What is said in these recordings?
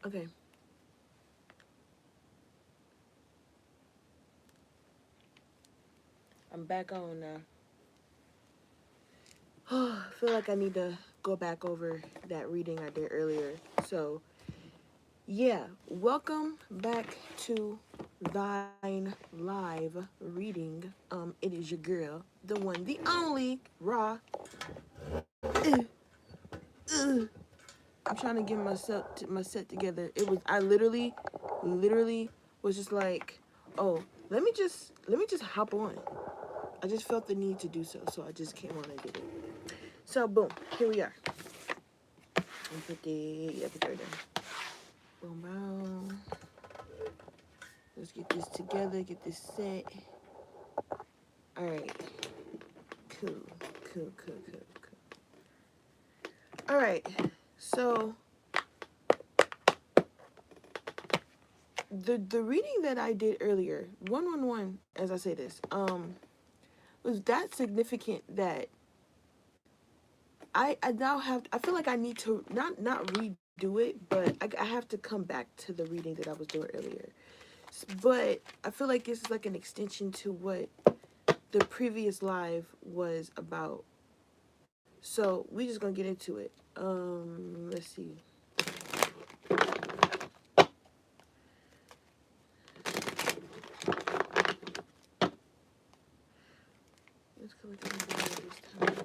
Okay. I'm back on now. I feel like I need to go back over that reading I did earlier. So, yeah, welcome back to Thine Live Reading. It is your girl, the one, the only, Raw. I'm trying to get my set together. It was I literally was just like, oh, let me just hop on. I just felt the need to do so, so I just came on and did it. So boom, here we are. And put the right there. Boom, boom. Let's get this together. Get this set. All right. Cool, cool, cool, cool, cool. All right. So the reading that I did earlier, 111, as I say this, was that significant that I now have I feel like I need to not redo it, but I have to come back to the reading that I was doing earlier. But I feel like this is like an extension to what the previous live was about. So we just gonna get into it. Let's see. Let's go with this time.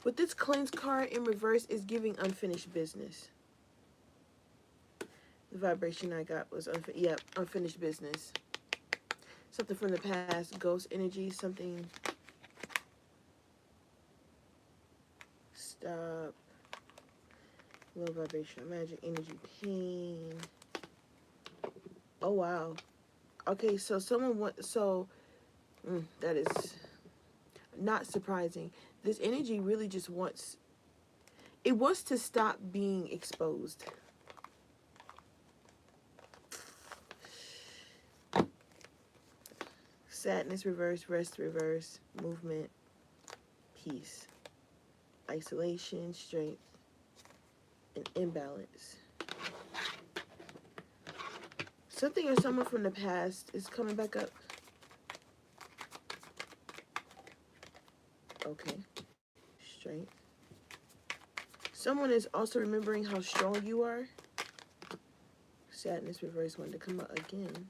With this cleanse card in reverse is giving unfinished business. The vibration I got was unfinished business. Something from the past, ghost energy, something. Stop. Low vibration, magic energy, pain. Oh wow. Okay, so someone want that is not surprising. This energy really just wants to stop being exposed. Sadness reverse, rest reverse, movement, peace, isolation, strength, and imbalance. Something or someone from the past is coming back up. Okay. Strength. Someone is also remembering how strong you are. Sadness reverse wanted to come out again.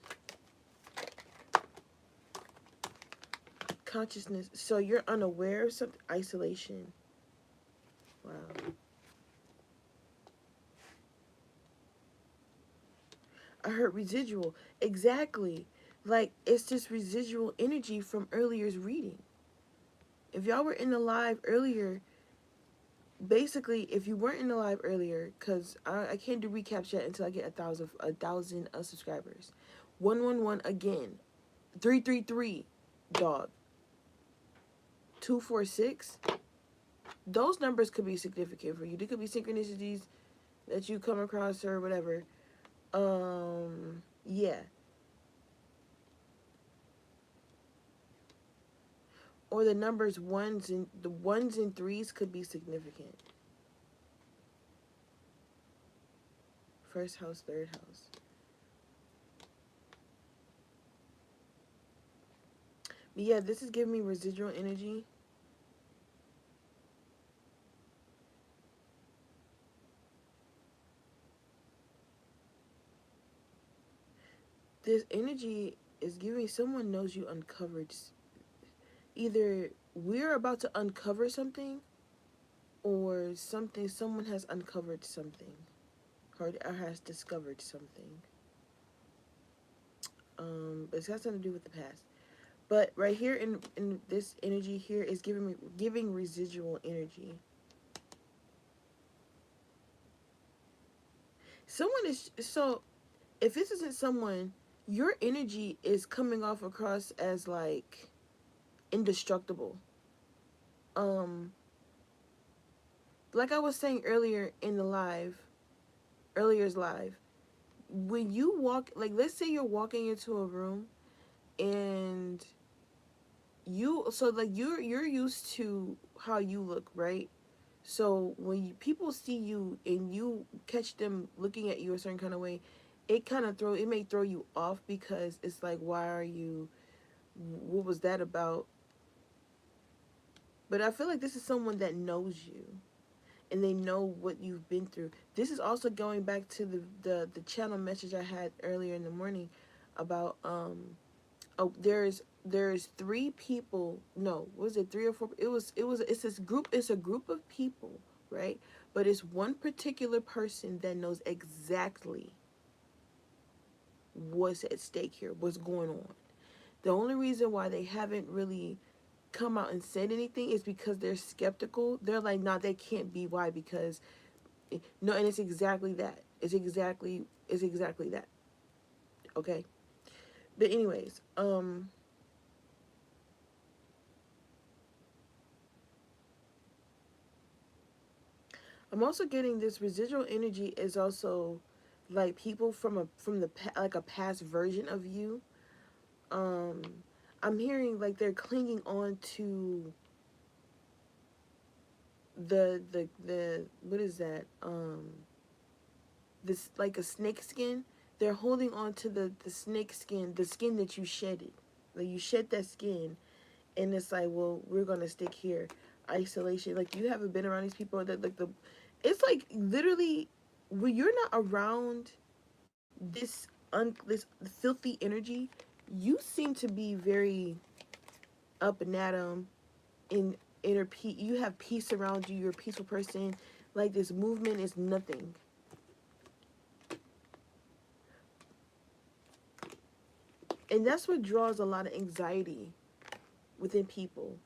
Consciousness. So you're unaware of something. Isolation. Wow. I heard residual. Exactly. Like, it's just residual energy from earlier's reading. If y'all were in the live earlier, basically, if you weren't in the live earlier, because I can't do recaps yet until I get a thousand subscribers. 111 again. 333 dog. 246. Those numbers could be significant for you. They could be synchronicities that you come across or whatever. Yeah. Or the ones and threes could be significant. First house, third house. But yeah, this is giving me residual energy. This energy is giving someone knows you uncovered. Either we're about to uncover something, or someone has uncovered something, or has discovered something. But it's got something to do with the past. But right here in this energy here is giving residual energy. Someone is so if this isn't someone, your energy is coming off across as like indestructible. Um, like I was saying earlier in the earlier's live, when you walk, like let's say you're walking into a room and so like you're used to how you look, right? So when people see you and you catch them looking at you a certain kind of way, it may throw you off because it's like, why are you, what was that about? But I feel like this is someone that knows you and they know what you've been through. This is also going back to the channel message I had earlier in the morning about oh, there's three people, no, was it three or four? It's this group, it's a group of people, right? But it's one particular person that knows exactly what's at stake here, what's going on. The only reason why they haven't really come out and said anything is because they're skeptical. They're like, nah, they can't be. Why? Because no, and it's exactly that. It's exactly that. Okay. But anyways, I'm also getting this residual energy is also like people like a past version of you. Um, I'm hearing like they're clinging on to the what is that? This like a snake skin. They're holding on to the snake skin, the skin that you shedded. Like you shed that skin, and it's like, well, we're gonna stick here. Isolation. Like you haven't been around these people that like the. It's like literally when you're not around this filthy energy, you seem to be very up and at 'em in inner peace. You have peace around you. You're a peaceful person. Like this movement is nothing. And that's what draws a lot of anxiety within people.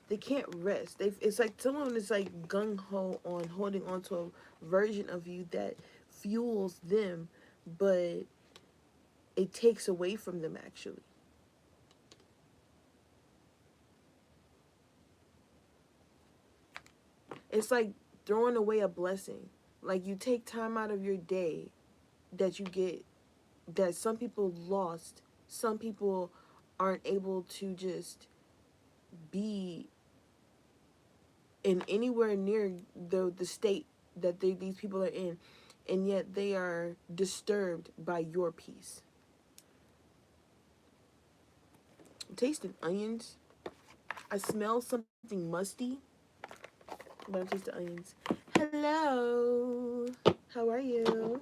They can't rest. It's like someone is like gung ho on holding on to a version of you that fuels them, but it takes away from them actually. It's like throwing away a blessing. Like you take time out of your day that you get that some people lost. Some people aren't able to just be in anywhere near the state that these people are in, and yet they are disturbed by your peace. I'm tasting onions. I smell something musty, but I'm tasting onions. Hello, how are you?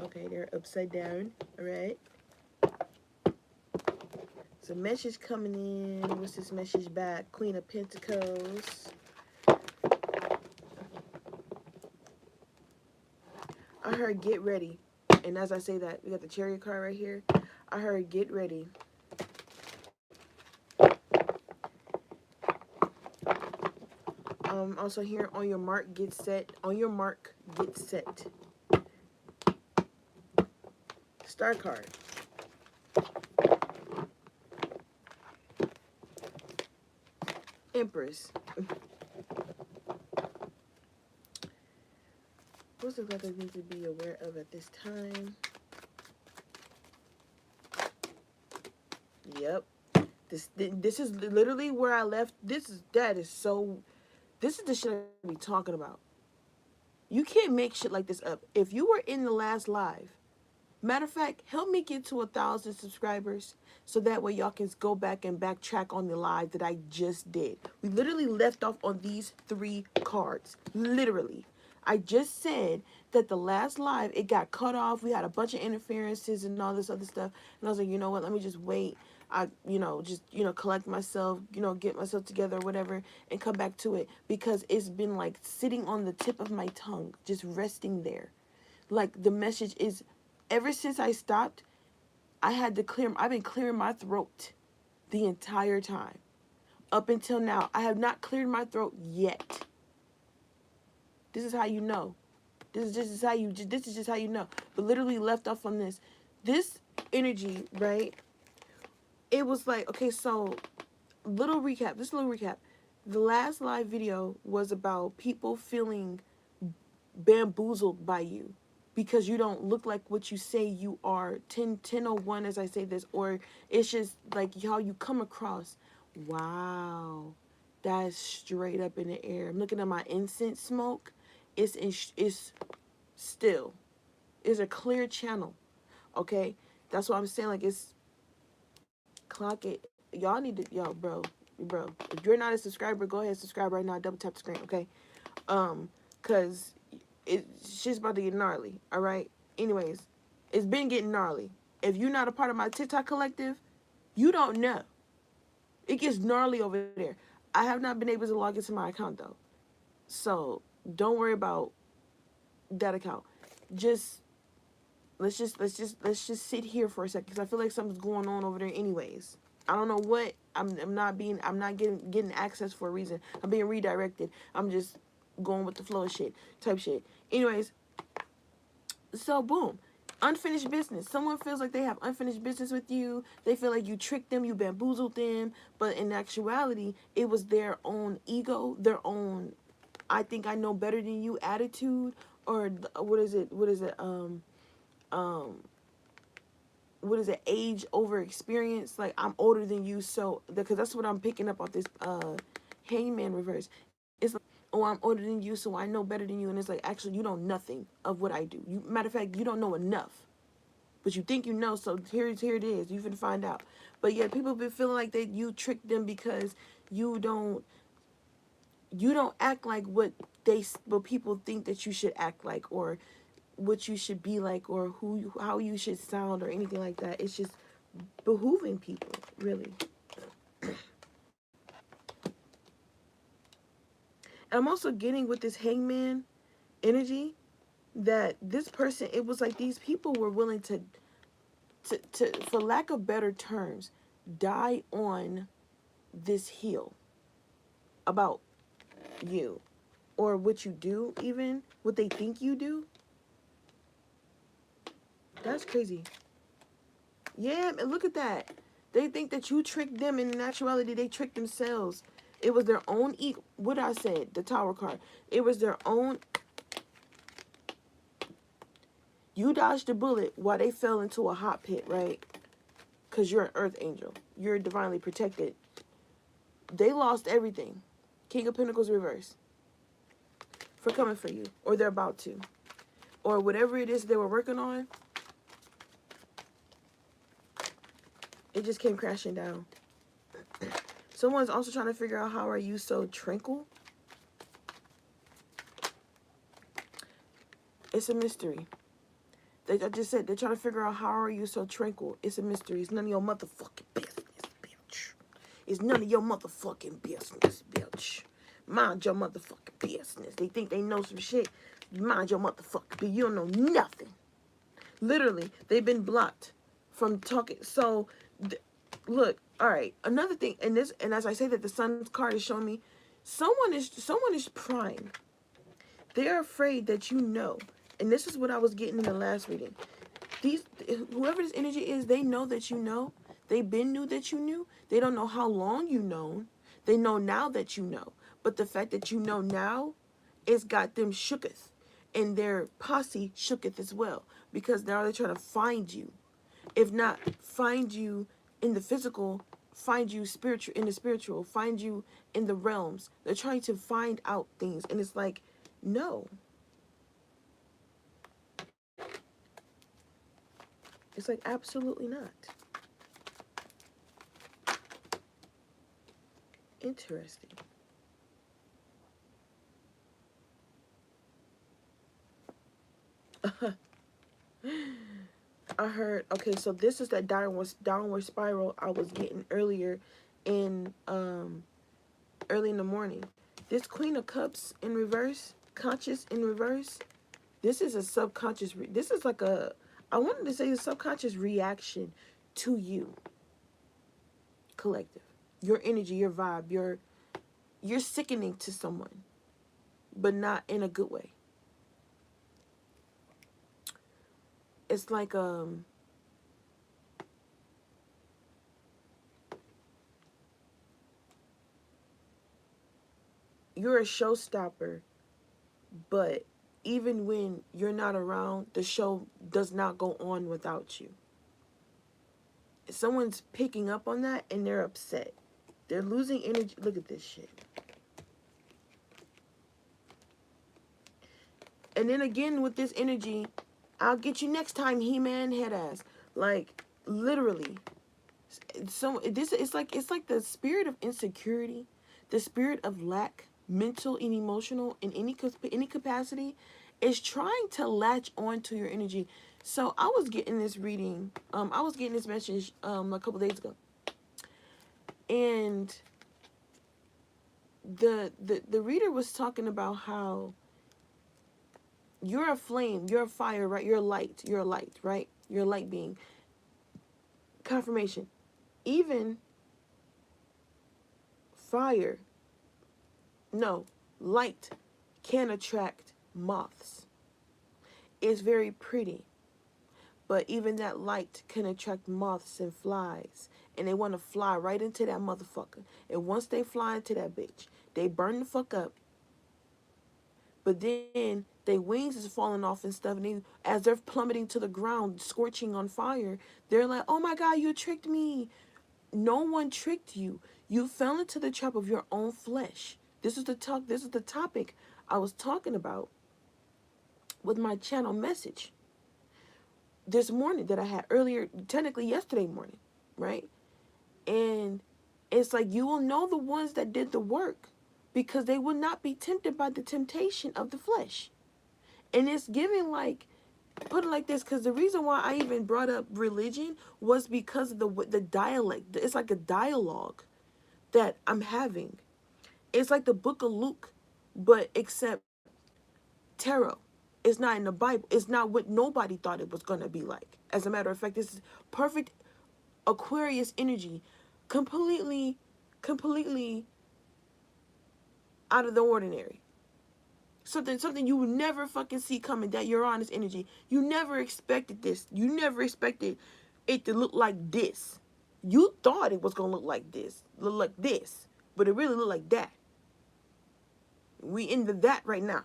Okay, they're upside down. All right. So message coming in. What's this message back? Queen of Pentacles. I heard get ready. And as I say that, we got the Chariot card right here. I heard get ready. Also here, on your mark, get set. On your mark, get set. Star card. Empress. What's the that I need to be aware of at this time? Yep. This is literally where I left. This is the shit I be talking about. You can't make shit like this up. If you were in the last live, matter of fact, help me get to 1,000 subscribers so that way y'all can go back and backtrack on the live that I just did. We literally left off on these 3 cards. Literally. I just said that the last live, it got cut off. We had a bunch of interferences and all this other stuff. And I was like, you know what? Let me just wait. Collect myself, get myself together or whatever and come back to it. Because it's been like sitting on the tip of my tongue, just resting there. Like the message is, ever since I stopped, I've been clearing my throat the entire time. Up until now, I have not cleared my throat yet. This is how you know. This is just how you know. But literally left off on this. This energy, right? It was like, okay, so little recap. The last live video was about people feeling bamboozled by you. because you don't look like what you say you are. 1001 as I say this, or it's just like how you come across. Wow, that's straight up in the air. I'm looking at my incense smoke. It's still, it's a clear channel. Okay, that's what I'm saying. Like, it's clock it. Y'all need to, bro. If you're not a subscriber, go ahead and subscribe right now. Double tap the screen, okay? Cause it's just about to get gnarly. All right. Anyways, it's been getting gnarly. If you're not a part of my TikTok collective, you don't know. It gets gnarly over there. I have not been able to log into my account though, so don't worry about that account. Just let's just sit here for a second because I feel like something's going on over there. Anyways, I don't know what. I'm not getting access for a reason. I'm being redirected. I'm just going with the flow of shit type shit. Anyways, so boom. Unfinished business. Someone feels like they have unfinished business with you. They feel like you tricked them, you bamboozled them, but in actuality, it was their own ego, their own I think I know better than you attitude, or what is it? Um what is it, age over experience. Like, I'm older than you, so because that's what I'm picking up on this hangman reverse. It's like, oh, I'm older than you, so I know better than you. And it's like, actually, you know nothing of what I do. You, matter of fact, you don't know enough, but you think you know, so here it is, you can find out. But yeah, people have been feeling like that you tricked them because you don't act like what people think that you should act like, or what you should be like, or how you should sound, or anything like that. It's just behooving people, really. And I'm also getting with this hangman energy that this person, it was like these people were willing to for lack of better terms, die on this hill about you, or what you do, even what they think you do. That's crazy. Yeah, and look at that. They think that you tricked them, and in actuality, they tricked themselves. It was their own ego. What I said, the Tower card. It was their own. You dodged a bullet while they fell into a hot pit, right? Because you're an earth angel. You're divinely protected. They lost everything. King of Pentacles reverse. For coming for you. Or they're about to. Or whatever it is they were working on. It just came crashing down. Someone's also trying to figure out, how are you so tranquil? It's a mystery. I just said, they're trying to figure out, how are you so tranquil? It's a mystery. It's none of your motherfucking business, bitch. It's none of your motherfucking business, bitch. Mind your motherfucking business. They think they know some shit. Mind your motherfucking business. You don't know nothing. Literally, they've been blocked from talking. So, look, all right. Another thing, and as I say that, the Sun's card is showing me, someone is prying. They're afraid that you know. And this is what I was getting in the last reading. Whoever this energy is, they know that you know. They been knew that you knew. They don't know how long you known. They know now that you know. But the fact that you know now, it's got them shooketh. And their posse shooketh as well. Because now they're trying to find you. If not find you in the physical, find you in the spiritual, find you in the realms. They're trying to find out things. And it's like, no. It's like, absolutely not. Interesting. I heard, okay, so this is that downward spiral I was getting earlier in early in the morning. This Queen of Cups in reverse, conscious in reverse. This is a subconscious. This is like I wanted to say a subconscious reaction to you, collective. Your energy, your vibe, you're sickening to someone, but not in a good way. It's like you're a showstopper, but even when you're not around, the show does not go on without you. Someone's picking up on that and they're upset. They're losing energy. Look at this shit. And then again with this energy, I'll get you next time, He-Man head ass. Like, literally. So this it's like the spirit of insecurity, the spirit of lack, mental and emotional in any capacity, is trying to latch on to your energy. So I was getting this reading, I was getting this message a couple days ago, and the reader was talking about how you're a flame, you're a fire, right? You're a light, right? You're a light being. Confirmation. Even fire, no, light can attract moths. It's very pretty, but even that light can attract moths and flies, and they want to fly right into that motherfucker. And once they fly into that bitch, they burn the fuck up. But then their wings is falling off and stuff, and as they're plummeting to the ground, scorching on fire, they're like, "Oh my God, you tricked me." No one tricked you. You fell into the trap of your own flesh. This is the talk. This is the topic I was talking about with my channel message this morning that I had earlier, technically yesterday morning, right? And it's like you will know the ones that did the work because they will not be tempted by the temptation of the flesh. And it's giving like, put it like this, because the reason why I even brought up religion was because of the dialect. It's like a dialogue that I'm having. It's like the book of Luke, but except tarot. It's not in the Bible. It's not what nobody thought it was going to be like. As a matter of fact, this is perfect Aquarius energy, completely out of the ordinary. Something you would never fucking see coming. That Uranus energy. You never expected this. You never expected it to look like this. You thought it was gonna look like this, but it really looked like that. We into that right now.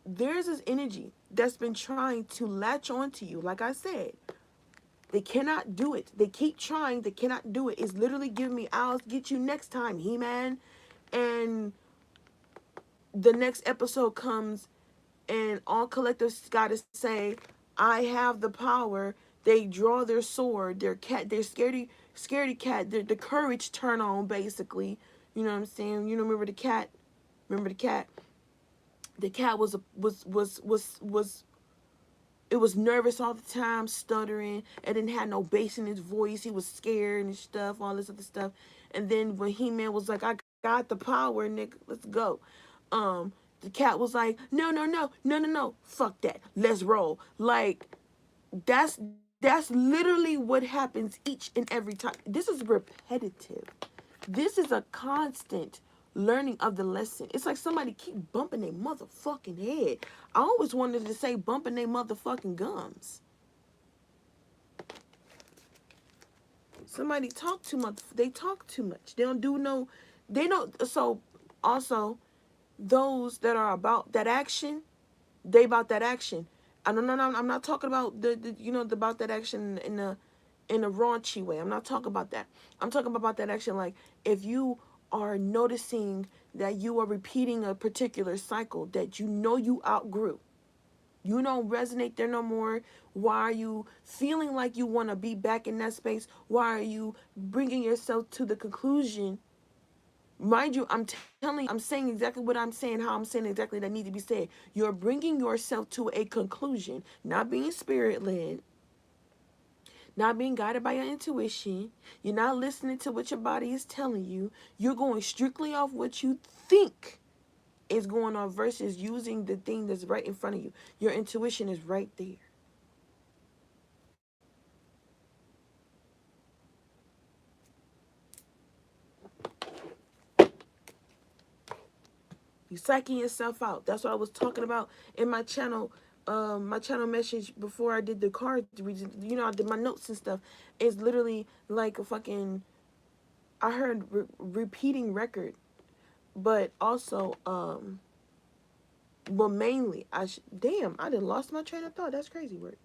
There's this energy that's been trying to latch onto you. Like I said, they cannot do it. They keep trying. They cannot do it. It's literally giving me, "I'll get you next time, He-Man." And the next episode comes and all collectives got to say, "I have the power." They draw their sword, their scaredy cat, the courage turn on, basically. You know what I'm saying? You know, remember the cat? Remember the cat? The cat it was nervous all the time, stuttering, and didn't have no bass in his voice. He was scared and stuff, all this other stuff. And then when He-Man was like, "I got the power, nigga, let's go." The cat was like, "No, fuck that, let's roll." Like, that's literally what happens each and every time. This is repetitive. This is a constant learning of the lesson. It's like somebody keep bumping their motherfucking head. I always wanted to say bumping their motherfucking gums. Somebody talk too much. They talk too much. They don't do no. They don't. So also, those that are about that action, they about that action. I don't know. I'm not talking about the about that action in a raunchy way. I'm not talking about that. I'm talking about that action like if you are noticing that you are repeating a particular cycle that you know you outgrew. You don't resonate there no more. Why are you feeling like you want to be back in that space? Why are you bringing yourself to the conclusion? Mind you, I'm saying exactly what I'm saying, how I'm saying exactly that need to be said. You're bringing yourself to a conclusion, not being spirit led, not being guided by your intuition. You're not listening to what your body is telling you. You're going strictly off what you think is going on versus using the thing that's right in front of you. Your intuition is right there. You psyching yourself out. That's what I was talking about in my channel message before I did the card reading. You know, I did my notes and stuff. It's literally like a fucking, I heard repeating record, but also But mainly, damn, I done lost my train of thought. That's crazy work.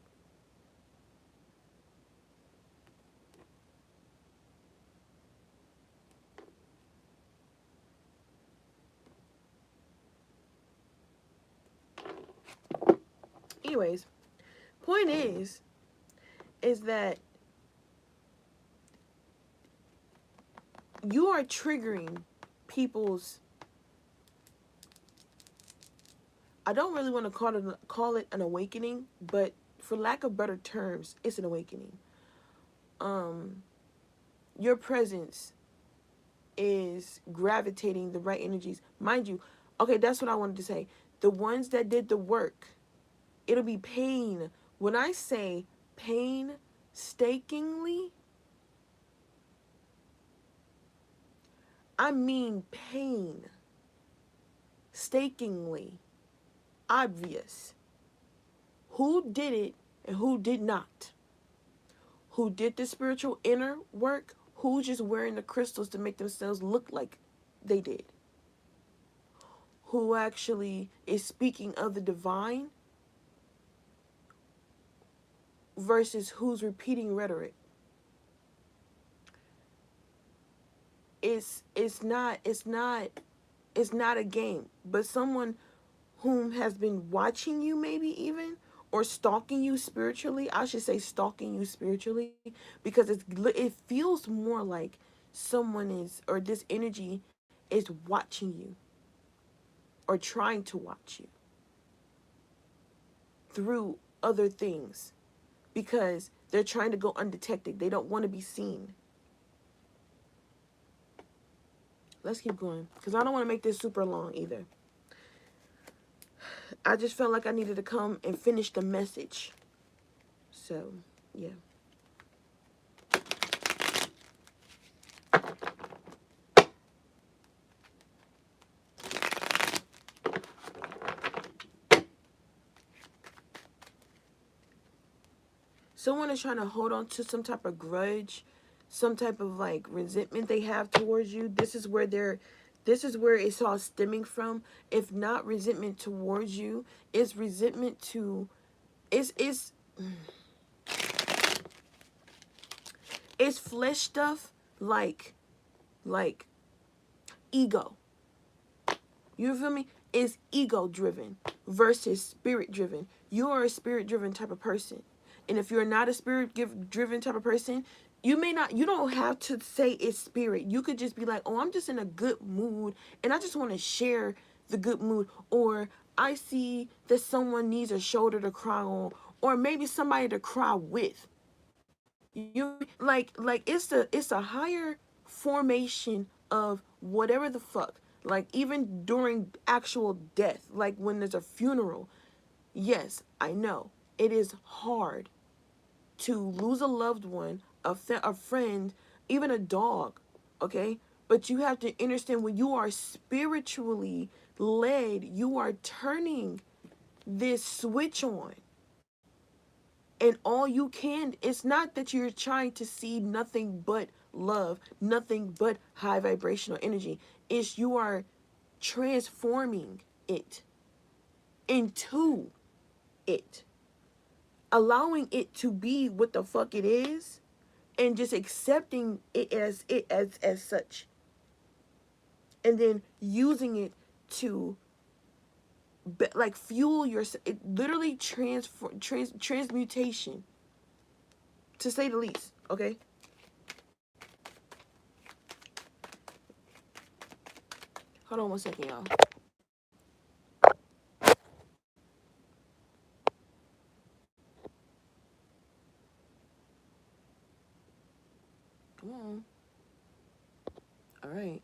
Anyways, point is that you are triggering people's, I don't really want to call it an awakening, but for lack of better terms, it's an awakening. Your presence is gravitating the right energies. Mind you, okay, that's what I wanted to say. The ones that did the work, it'll be pain. When I say painstakingly, I mean painstakingly obvious. Who did it and who did not? Who did the spiritual inner work? Who's just wearing the crystals to make themselves look like they did? Who actually is speaking of the divine versus who's repeating rhetoric? It's not a game, but someone whom has been watching you, maybe even, or stalking you spiritually. I should say stalking you spiritually, because it feels more like someone is, or this energy is watching you or trying to watch you through other things, because they're trying to go undetected. They don't want to be seen. Let's keep going, because I don't want to make this super long either. I just felt like I needed to come and finish the message. So, yeah. Someone is trying to hold on to some type of grudge, some type of like resentment they have towards you. This is where it's all stemming from. If not resentment towards you, it's resentment to, it's flesh stuff, like ego. You feel me? It's ego driven versus spirit driven. You are a spirit driven type of person. And if you're not a spirit driven type of person, you don't have to say it's spirit. You could just be like, oh, I'm just in a good mood and I just want to share the good mood. Or I see that someone needs a shoulder to cry on, or maybe somebody to cry with. You like it's a higher formation of whatever the fuck. Like even during actual death, like when there's a funeral. Yes, I know it is hard to lose a loved one, a friend, even a dog, okay? But you have to understand, when you are spiritually led, you are turning this switch on. And all you can, it's not that you're trying to see nothing but love, nothing but high vibrational energy. It's you are transforming it into it, allowing it to be what the fuck it is, and just accepting it as such, and then using it to like fuel your, it literally transmutation, to say the least. Okay, hold on one second, y'all. Come on. All right.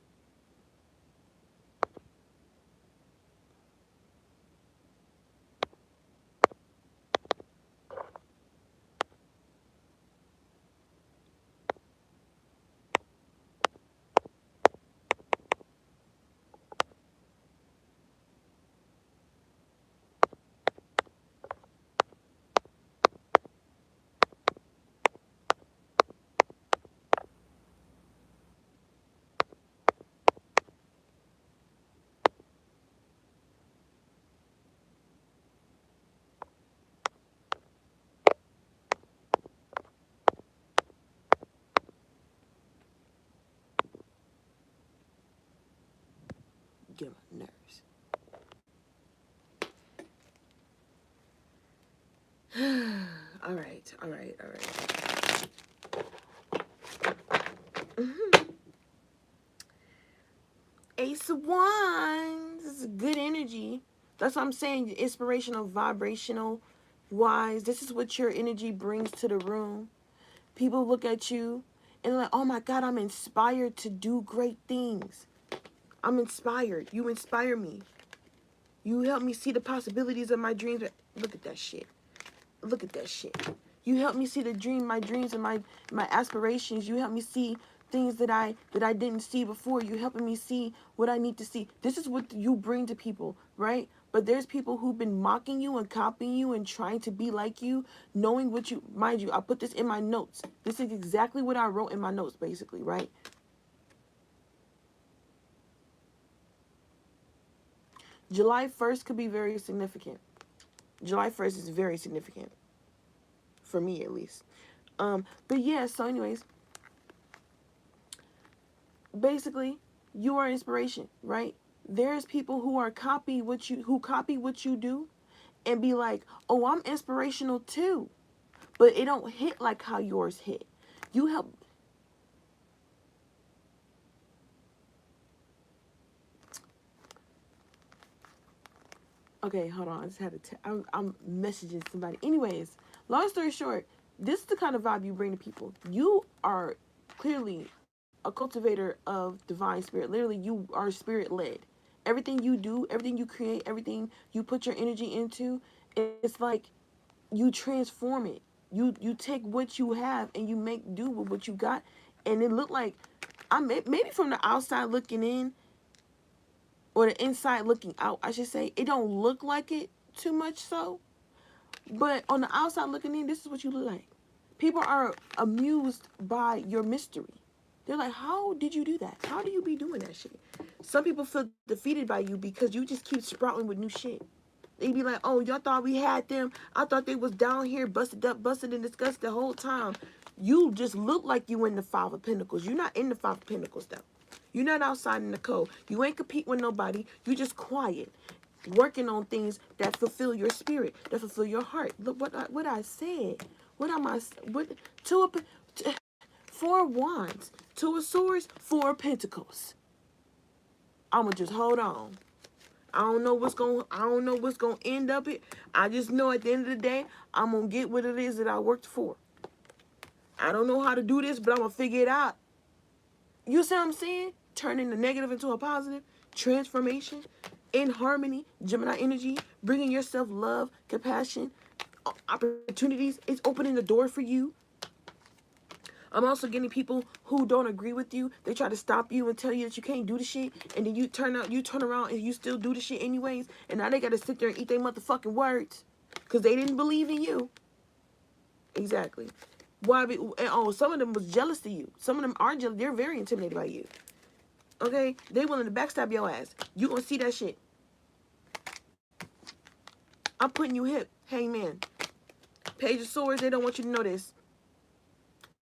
get on my nerves. All right. Ace of Wands. This is good energy. That's what I'm saying. Inspirational, vibrational wise. This is what your energy brings to the room. People look at you and like, oh my God, I'm inspired to do great things. I'm inspired. You inspire me. You help me see the possibilities of my dreams. Look at that shit. Look at that shit. You help me see my dreams and my aspirations. You help me see things that I didn't see before. You helping me see what I need to see. This is what you bring to people, right? But there's people who've been mocking you and copying you and trying to be like you, knowing what you, mind you, I put this in my notes. This is exactly what I wrote in my notes, basically, right? July 1st could be very significant. July 1st is very significant. For me, at least. But yeah, so anyways, basically, you are inspiration, right? There's people who copy what you do and be like, oh, I'm inspirational too. But it don't hit like how yours hit. You help. Okay, hold on. I just had to. I'm messaging somebody. Anyways, long story short, this is the kind of vibe you bring to people. You are clearly a cultivator of divine spirit. Literally, you are spirit led. Everything you do, everything you create, everything you put your energy into, it's like you transform it. You take what you have and you make do with what you got, and it look like maybe from the outside looking in, or the inside looking out, I should say, it don't look like it too much so. But on the outside looking in, this is what you look like. People are amused by your mystery. They're like, how did you do that? How do you be doing that shit? Some people feel defeated by you because you just keep sprouting with new shit. They be like, oh, y'all thought we had them. I thought they was down here busted up, busted and disgusted the whole time. You just look like you in the Five of Pentacles. You're not in the Five of Pentacles, though. You're not outside in the cold. You ain't compete with nobody. You just quiet, working on things that fulfill your spirit, that fulfill your heart. Look what I said. What am I? What? Four wands, two of swords, four of pentacles. I'ma just hold on. I don't know what's gonna end up it. I just know at the end of the day, I'm gonna get what it is that I worked for. I don't know how to do this, but I'm gonna figure it out. You see what I'm saying? Turning the negative into a positive, transformation, in harmony, Gemini energy, bringing yourself love, compassion, opportunities. It's opening the door for you. I'm also getting people who don't agree with you. They try to stop you and tell you that you can't do the shit, and then you turn around and you still do the shit anyways, and now they gotta sit there and eat their motherfucking words because they didn't believe in you. Exactly. Why? Some of them was jealous of you. Some of them are jealous. They're very intimidated by you. Okay? They willing to backstab your ass. You gonna see that shit. I'm putting you hip. Hey, man. Page of Swords, they don't want you to know this.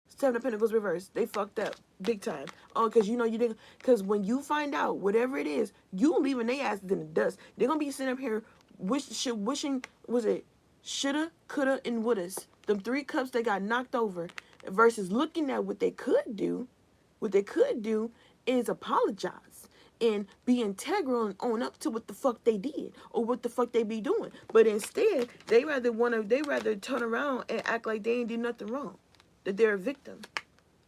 Seven of Pentacles reversed. They fucked up. Big time. Oh, because you know you didn't. Because when you find out whatever it is, you leaving their asses in the dust. They're going to be sitting up here wishing, was it shoulda, coulda, and wouldas. Them three cups that got knocked over versus looking at what they could do. What they could do is apologize and be integral and own up to what the fuck they did or what the fuck they be doing. But instead, they rather turn around and act like they ain't do nothing wrong. That they're a victim.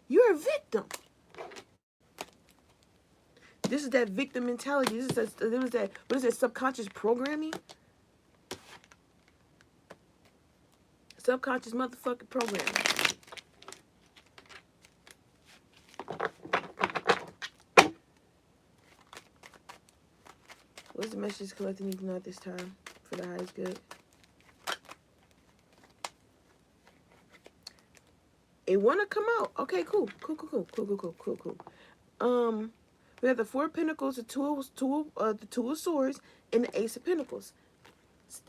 You're a victim. This is that victim mentality. What is that subconscious programming? Subconscious motherfucking programming. What's the message collecting need to know at this time for the highest good? It wanna come out. Okay, cool. We have the Four of Pentacles, the Two of Swords, and the Ace of Pentacles.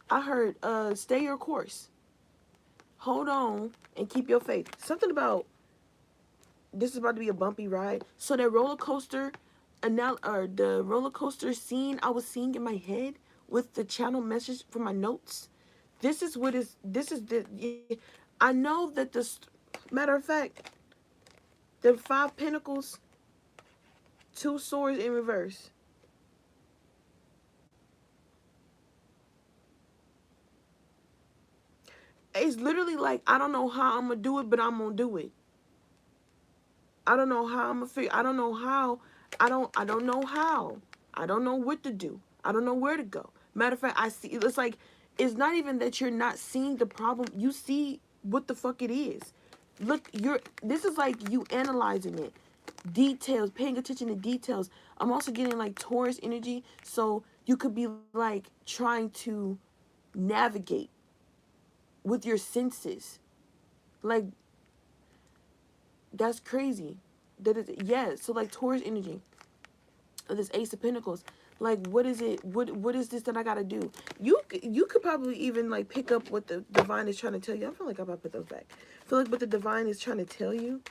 I heard stay your course. Hold on and keep your faith. Something about this is about to be a bumpy ride. So that roller coaster or the roller coaster scene I was seeing in my head with the channel message for my notes. This is what is. This is the. I know that this. Matter of fact, the 5 Pentacles, 2 Swords in reverse. It's literally like, I don't know how I'm gonna do it, but I'm gonna do it. I don't know how I'm gonna figure. I don't know how. I don't know how. I don't know what to do. I don't know where to go. Matter of fact, I see. It's like, it's not even that you're not seeing the problem. You see what the fuck it is. Look, this is like you analyzing it. Details, paying attention to details. I'm also getting like Taurus energy, so you could be like trying to navigate with your senses. Like, that's crazy. That is, yeah. So like Taurus energy, this Ace of Pentacles. Like, what is it? What is this that I gotta do? You could probably even like pick up what the divine is trying to tell you. I feel like I'm about to put those back. I feel like what the divine is trying to tell you.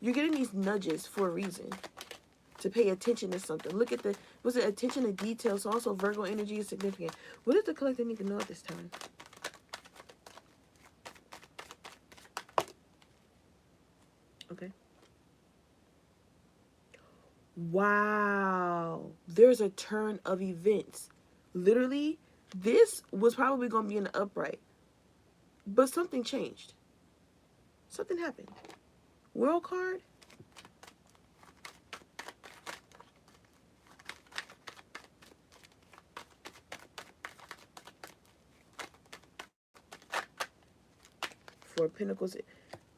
You're getting these nudges for a reason. To pay attention to something. Look at was it attention to details? So also Virgo energy is significant. What does the collective need to know at this time? Okay. Wow. There's a turn of events. Literally, this was probably going to be in the upright. But something changed. Something happened. World card. Four Pentacles.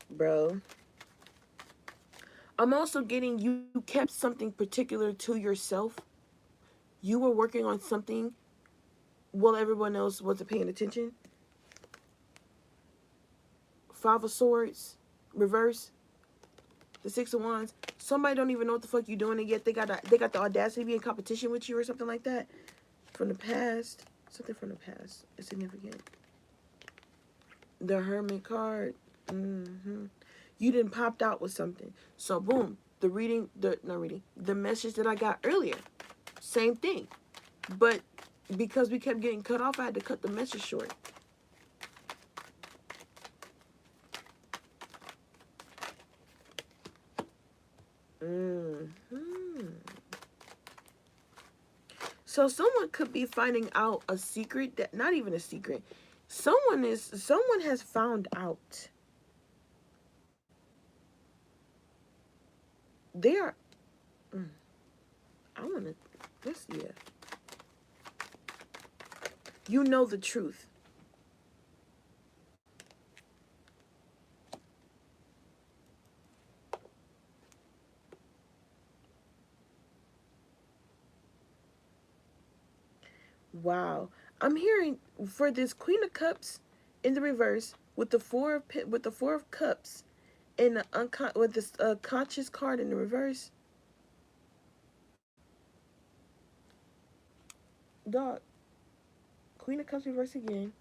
Bro. I'm also getting you kept something particular to yourself. You were working on something while everyone else wasn't paying attention. 5 of Swords, reverse. The 6 of Wands. Somebody don't even know what the fuck you doing it yet. They got the audacity to be in competition with you or something like that. From the past. Something from the past is significant. The Hermit card. You didn't popped out with something. So boom. The message that I got earlier. Same thing. But because we kept getting cut off, I had to cut the message short. So someone could be finding out a secret that, not even a secret. Someone has found out. They are, I want to, let's see it. You know the truth. Wow. I'm hearing for this Queen of Cups in the reverse with the Four of Cups and the with this conscious card in the reverse. Dog. Queen of Cups reverse again.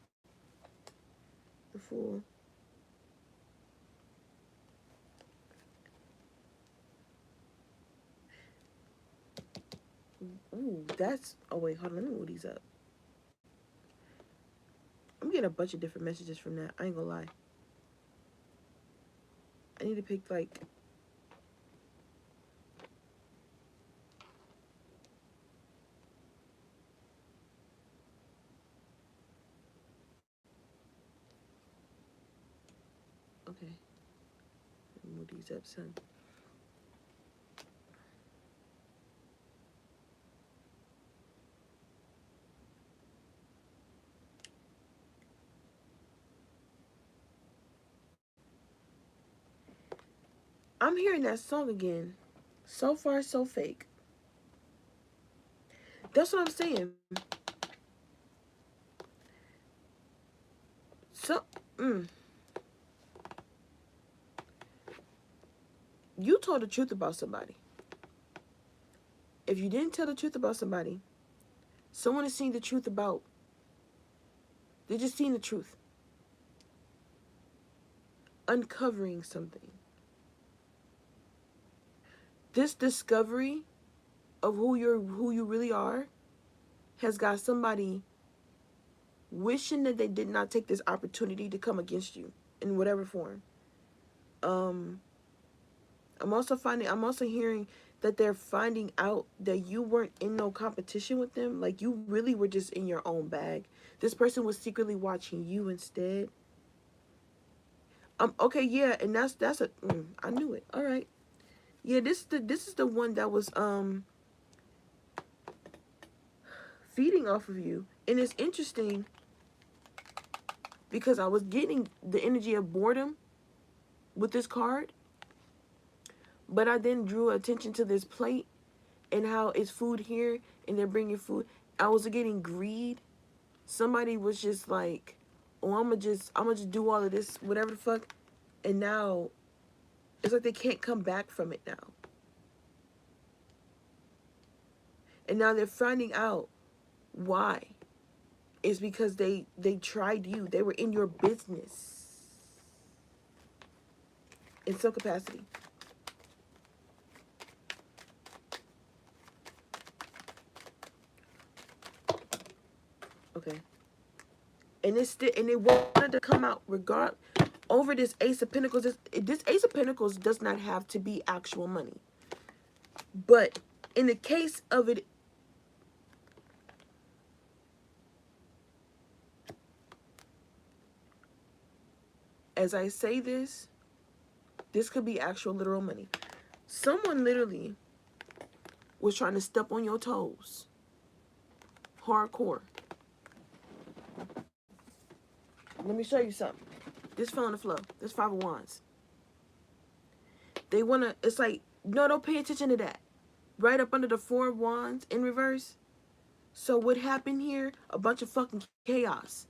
The Fool. Ooh, that's, oh wait, hold on, let me move these up. I'm getting a bunch of different messages from that. I ain't gonna lie. I need to pick like, okay. Move these up, son. I'm hearing that song again. So Far, So Fake. That's what I'm saying. So, you told the truth about somebody. If you didn't tell the truth about somebody, someone is seeing the truth about. They're just seeing the truth. Uncovering something. This discovery of who you really are has got somebody wishing that they did not take this opportunity to come against you in whatever form. Um, I'm also hearing that they're finding out that you weren't in no competition with them. Like, you really were just in your own bag. This person was secretly watching you instead. Okay, yeah, and I knew it. All right. Yeah, this is the one that was feeding off of you. And it's interesting because I was getting the energy of boredom with this card, but I then drew attention to this plate and how it's food here and they're bringing food. I was getting greed. Somebody was just like, "Oh, I'm gonna just do all of this, whatever the fuck," and now it's like they can't come back from it now. And now they're finding out why. It's because they tried you. They were in your business in some capacity. Okay. And they wanted to come out regard over this Ace of Pentacles. This Ace of Pentacles does not have to be actual money. But in the case of it, as I say this could be actual literal money. Someone literally was trying to step on your toes. Hardcore. Let me show you something. This fell on the flow. This Five of Wands. They want to, it's like, no, don't pay attention to that. Right up under the Four of Wands in reverse. So what happened here? A bunch of fucking chaos.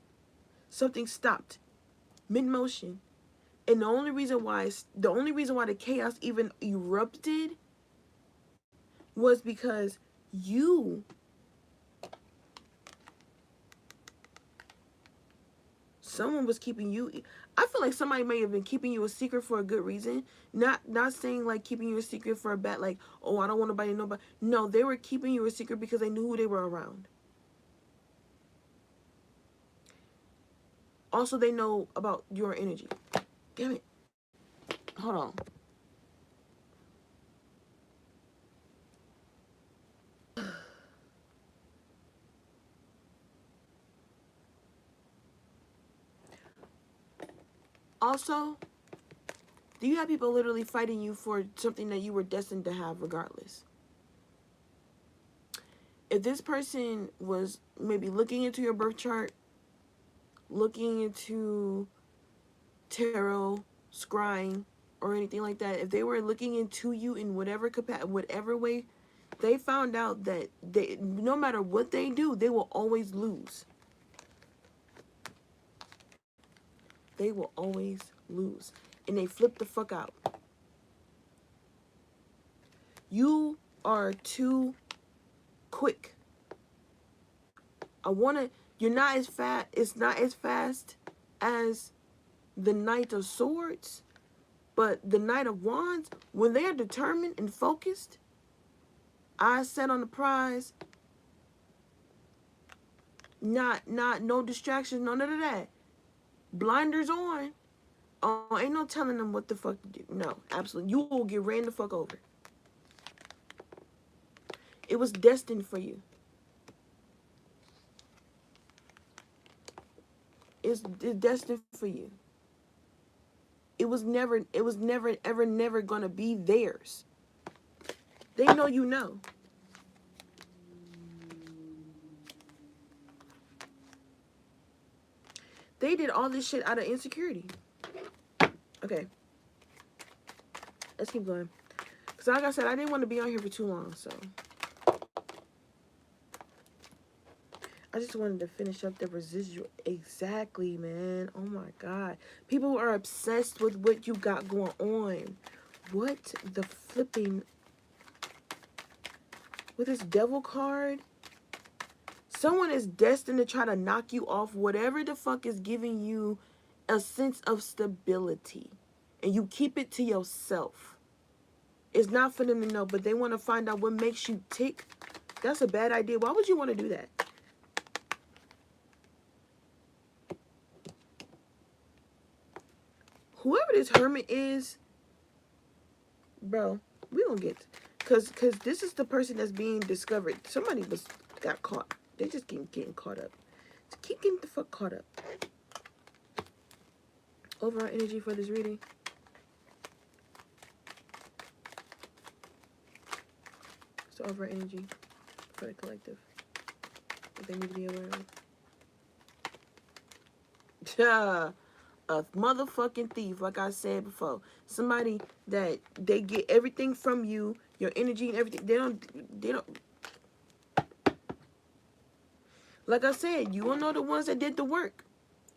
Something stopped mid-motion. And the only reason why the chaos even erupted was because someone was keeping you. I feel like somebody may have been keeping you a secret for a good reason. Not saying like keeping you a secret for a bad, like, oh, I don't want nobody to know about. No, they were keeping you a secret because they knew who they were around. Also, they know about your energy. Damn it. Hold on. Also, do you have people literally fighting you for something that you were destined to have regardless? If this person was maybe looking into your birth chart, looking into tarot, scrying, or anything like that, if they were looking into you in whatever way, they found out that no matter what they do, they will always lose. They will always lose. And they flip the fuck out. You are too quick. You're not as fast. It's not as fast as the Knight of Swords, but the Knight of Wands, when they are determined and focused, eyes set on the prize, no distractions, none of that. Blinders on. Oh, ain't no telling them what the fuck to do. No, absolutely. You will get ran the fuck over. It was destined for you. It's destined for you. It was never ever gonna be theirs. They know you know. They did all this shit out of insecurity. Okay. Let's keep going. Because like I said, I didn't want to be on here for too long, so. I just wanted to finish up the residual. Exactly, man. Oh my God. People are obsessed with what you got going on. What the flipping... With this devil card, someone is destined to try to knock you off whatever the fuck is giving you a sense of stability. And you keep it to yourself. It's not for them to know, but they want to find out what makes you tick. That's a bad idea. Why would you want to do that? Whoever this hermit is, bro, we gonna get, cause this is the person that's being discovered. Somebody got caught. They just keep getting caught up. Just keep getting the fuck caught up. Overall energy for this reading. So overall energy for the collective. What they need to be aware of. Yeah. A motherfucking thief, like I said before. Somebody that they get everything from you, your energy and everything. They don't. Like I said, you will know the ones that did the work.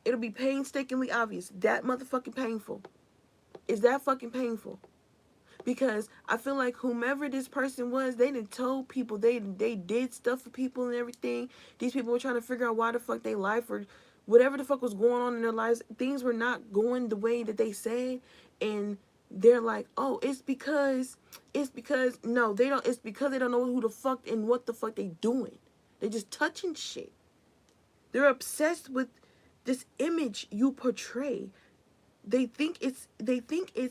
It'll be painstakingly obvious. That motherfucking painful. Is that fucking painful? Because I feel like whomever this person was, they done told people, they did stuff for people and everything. These people were trying to figure out why the fuck they life or whatever the fuck was going on in their lives. Things were not going the way that they said. And they're like, oh, it's because, no, they don't, it's because they don't know who the fuck and what the fuck they doing. They just touching shit. They're obsessed with this image you portray. They think it's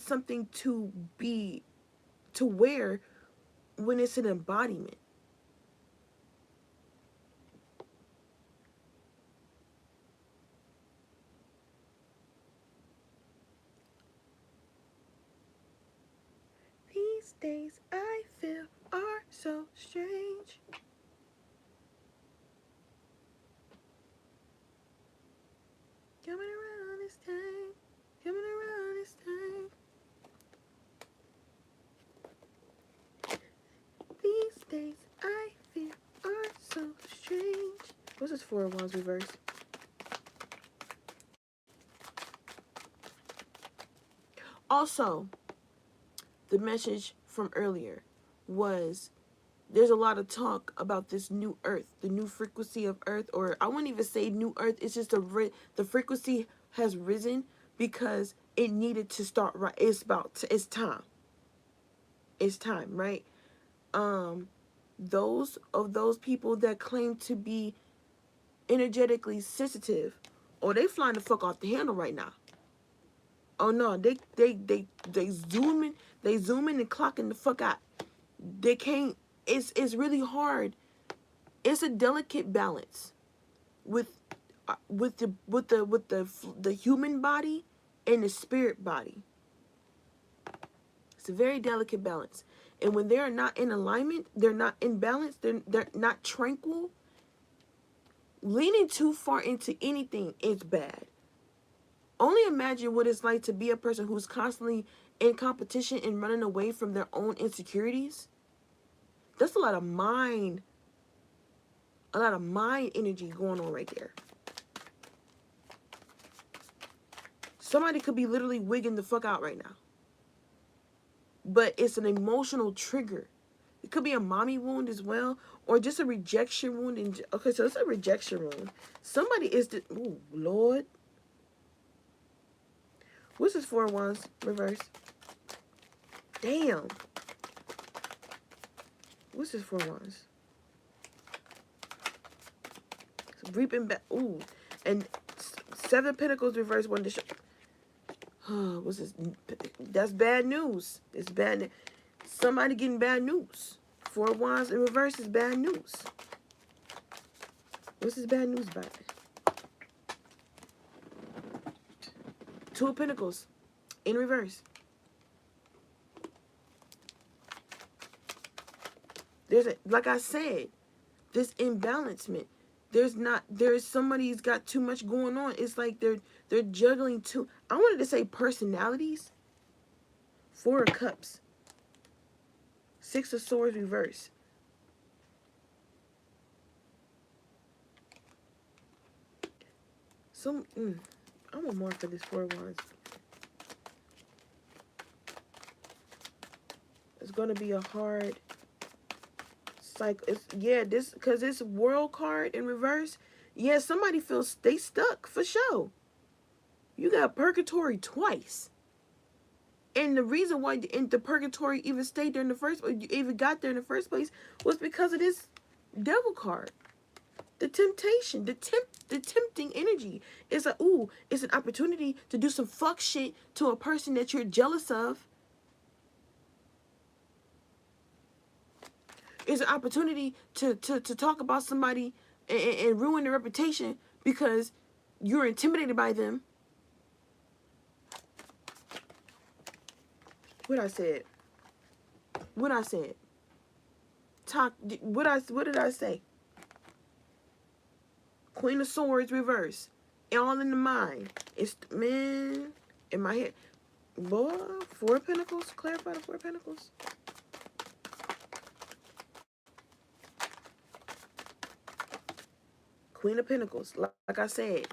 something to wear when it's an embodiment. These days I feel are so strange. Coming around this time, coming around this time. These days I feel are so strange. What's this Four of Wands reverse? Also, the message from earlier was there's a lot of talk about this new earth, the new frequency of earth, or I wouldn't even say new earth. It's just the frequency has risen because it needed to start right. It's time. It's time, right? Those people that claim to be energetically sensitive, oh, they flying the fuck off the handle right now. Oh no, they zooming and clocking the fuck out. They can't. It's really hard. It's a delicate balance with the human body and the spirit body. It's a very delicate balance. And when they're not in alignment, they're not in balance, they're not tranquil, leaning too far into anything is bad. Only imagine what it's like to be a person who's constantly in competition and running away from their own insecurities. That's a lot of mind energy going on right there. Somebody could be literally wigging the fuck out right now. But it's an emotional trigger. It could be a mommy wound as well, or just a rejection wound. Okay, so it's a rejection wound. Somebody is the, oh Lord. What's this Four of Wands reverse? Damn. What's this Four of Wands? It's reaping back. Ooh, and Seven of Pentacles reverse. One to show. What's this? That's bad news. It's bad. Somebody getting bad news. Four of Wands in reverse is bad news. What's this bad news about? Two of Pentacles in reverse. There's like I said, this imbalancement. There's somebody's got too much going on. It's like they're juggling two. I wanted to say personalities. Four of Cups. Six of Swords reverse. I want more for this Four of Wands. It's gonna be a hard cycle. Because this World card in reverse. Yeah, somebody feels they stuck for sure. You got purgatory twice. And the reason why the purgatory even stayed there in the first place, you even got there in the first place, was because of this devil card. The temptation, the tempting energy is it's an opportunity to do some fuck shit to a person that you're jealous of. It's an opportunity to talk about somebody and ruin their reputation because you're intimidated by them. What I said. What did I say? Queen of Swords reverse. All in the mind. It's, man, in my head. Boy, Four of Pentacles. Clarify the Four of Pentacles. Queen of Pentacles. Like I said,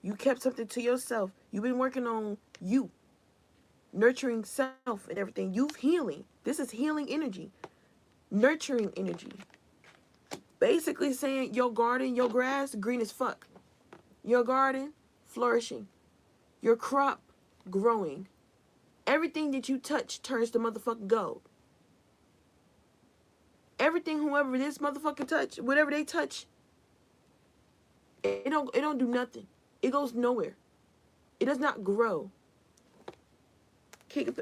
you kept something to yourself. You've been working on you. Nurturing self and everything. You've healing. This is healing energy. Nurturing energy. Basically saying your garden, your grass, green as fuck. Your garden, flourishing. Your crop, growing. Everything that you touch turns to motherfucking gold. Everything whoever this motherfucking touch, whatever they touch, it don't do nothing. It goes nowhere. It does not grow. King of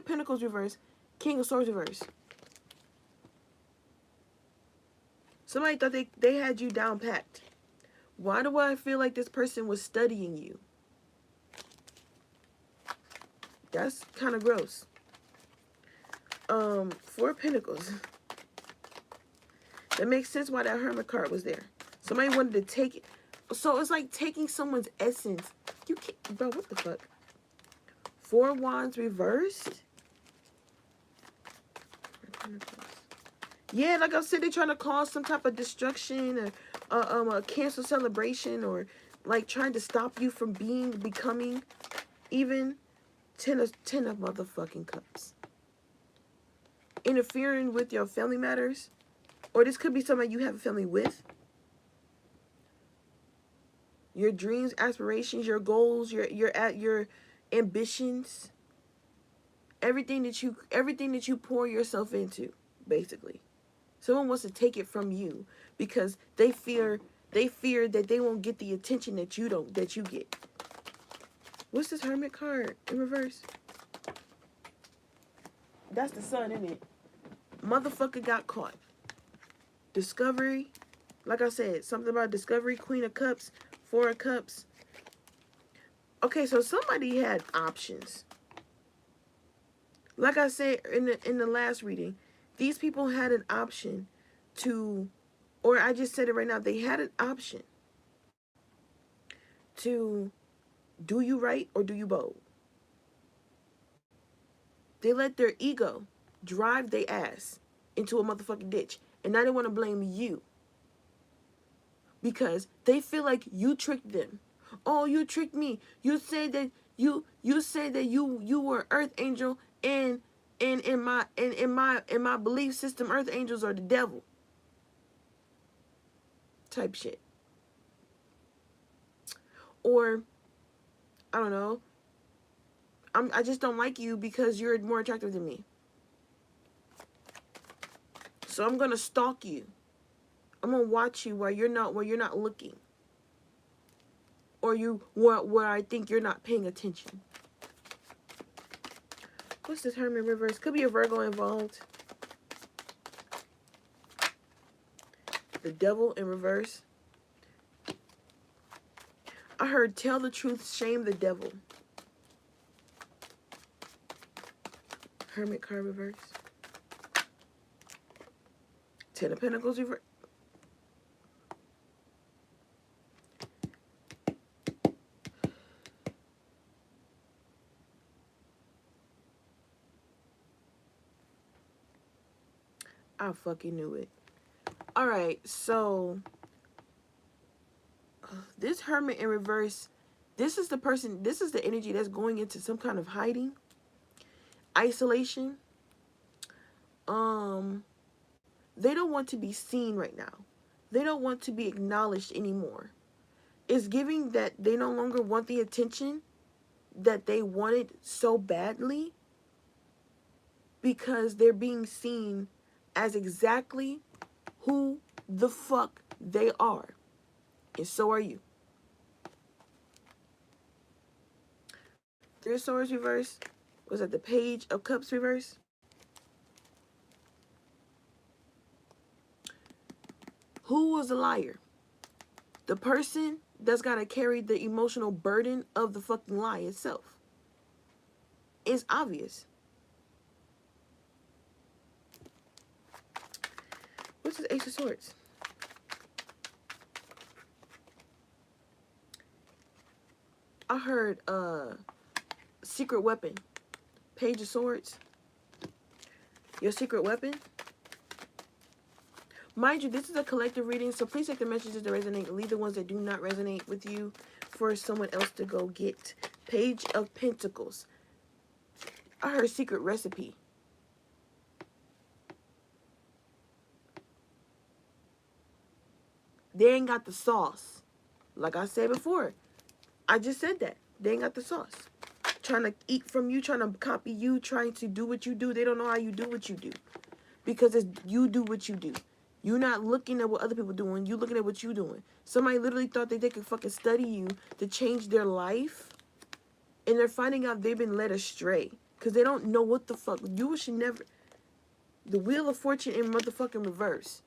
Pentacles reverse. King of Swords reverse. Somebody thought they had you down packed. Why do I feel like this person was studying you? That's kind of gross. Four of Pentacles. That makes sense why that Hermit card was there. Somebody wanted to take it. So it's like taking someone's essence. You can't, bro, what the fuck? Four of Wands reversed. Yeah, like I said, they're trying to cause some type of destruction or a cancel celebration, or like trying to stop you from becoming even 10 of motherfucking cups. Interfering with your family matters. Or this could be somebody you have a family with. Your dreams, aspirations, your goals, your ambitions. Everything that you pour yourself into, basically. Someone wants to take it from you because they fear that they won't get the attention that you get. What's this Hermit card in reverse? That's the sun, isn't it? Motherfucker got caught. Discovery. Like I said, something about discovery. Queen of Cups. Four of Cups. Okay, so somebody had options. Like I said in the last reading, these people had an option to, or I just said it right now, they had an option to do you right or do you bold. They let their ego drive their ass into a motherfucking ditch. And now they want to blame you. Because they feel like you tricked them. Oh, you tricked me. You said that you were an earth angel, and in my belief system, earth angels are the devil. Type shit. Or I don't know. I just don't like you because you're more attractive than me. So I'm gonna stalk you. I'm gonna watch you while you're not looking. Or where I think you're not paying attention. What's this Hermit reverse? Could be a Virgo involved. The Devil in reverse. I heard tell the truth, shame the devil. Hermit card reverse. Ten of Pentacles reverse. I fucking knew it. Alright, so this Hermit in reverse, this is the energy that's going into some kind of hiding, isolation. They don't want to be seen right now. They don't want to be acknowledged anymore. It's giving that they no longer want the attention that they wanted so badly because they're being seen as exactly who the fuck they are. And so are you. Three of Swords reverse. Was that the Page of Cups reverse? Who was a liar? The person that's got to carry the emotional burden of the fucking lie itself. It's obvious. What's this Ace of Swords? I heard secret weapon. Page of Swords. Your secret weapon. Mind you, this is a collective reading, so please take the messages that resonate and leave the ones that do not resonate with you for someone else to go get. Page of Pentacles. I heard secret recipe. They ain't got the sauce. Like I said before, I just said that. They ain't got the sauce. Trying to eat from you, trying to copy you, trying to do what you do. They don't know how you do what you do. Because it's you do what you do. You're not looking at what other people doing. You looking at what you doing. Somebody literally thought that they could fucking study you to change their life. And they're finding out they've been led astray. Because they don't know what the fuck. You should never... The Wheel of Fortune in motherfucking reverse.